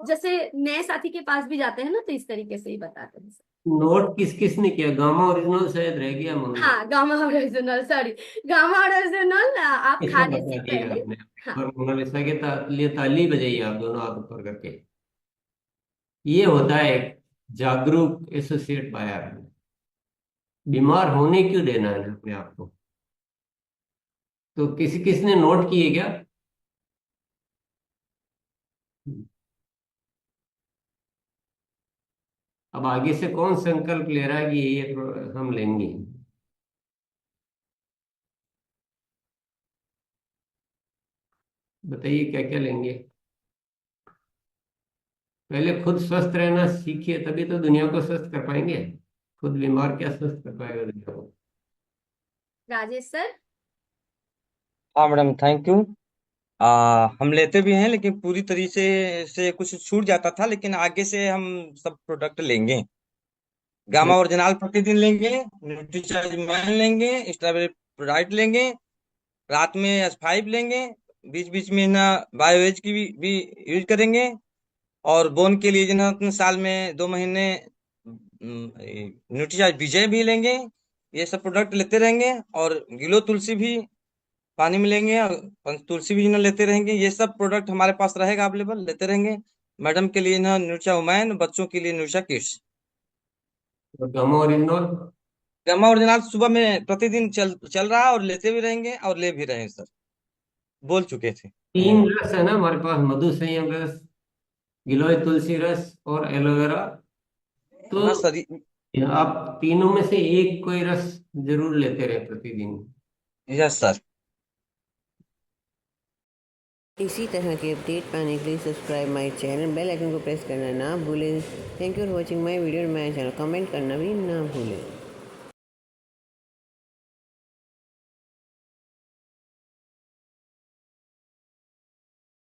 जैसे नए साथी के पास भी जाते हैं ना, तो इस तरीके से ही बताते हैं सर। नोट किस किस ने किया? गामा ओरिजिनल शायद रह गया मन में। हाँ, gamma original, sorry, gamma original आप इसको खाने बता से दिया पहले। आपने। हाँ, और मोनालिसा के लिए ताली बजाइए आप दोनों हाथ ऊपर करके। ये होता है एक जागरूक एसोसिएट बायर। बीमार होने क्यों देना है अपने आप को? तो किसने नोट किए क्या? अब आगे से कौन संकल्प ले रहा है कि ये हम लेंगे? बताइए क्या क्या लेंगे। पहले खुद स्वस्थ रहना सीखिए, तभी तो दुनिया को स्वस्थ कर पाएंगे। खुद बीमार क्या स्वस्थ कर पाएगा दुनिया को? राजेश सर। हाँ मैडम, थैंक यू। हम लेते भी हैं, लेकिन पूरी तरीके से कुछ छूट जाता था, लेकिन आगे से हम सब प्रोडक्ट लेंगे। गामा ओरिजिनल प्रतिदिन लेंगे, न्यूट्रीचार्ज मैन लेंगे, स्ट्रॉबेरी राइट लेंगे, रात में S5 लेंगे, बीच बीच में ना बायोएज की भी यूज करेंगे, और बोन के लिए जो ना अपने साल में 2 महीने न्यूट्रीचार्ज विजय भी लेंगे। ये सब प्रोडक्ट लेते रहेंगे, और गिलो तुलसी भी पानी में लेंगे, और तुलसी भी ना लेते रहेंगे। ये सब प्रोडक्ट हमारे पास रहेगा अवेलेबल, लेते रहेंगे। मैडम के लिए ना न्यूट्रा वुमेन, बच्चों के लिए Nutra kids. Gamma original gamma original सुबह में प्रतिदिन चल रहा है, और लेते भी रहेंगे और ले भी रहे हैं सर, बोल चुके थे। 3 रस है ना हमारे पास, मधु संयम रस, गिलोय तुलसी रस और एलोवेरा। तो हाँ सर। आप तीनों में से एक कोई रस जरूर लेते रहे प्रतिदिन। Yes sir. इसी तरह के अपडेट पाने के लिए subscribe my channel, bell icon को प्रेस करना ना भूलें। Thank you for watching my video. My channel comment करना भी ना भूलें।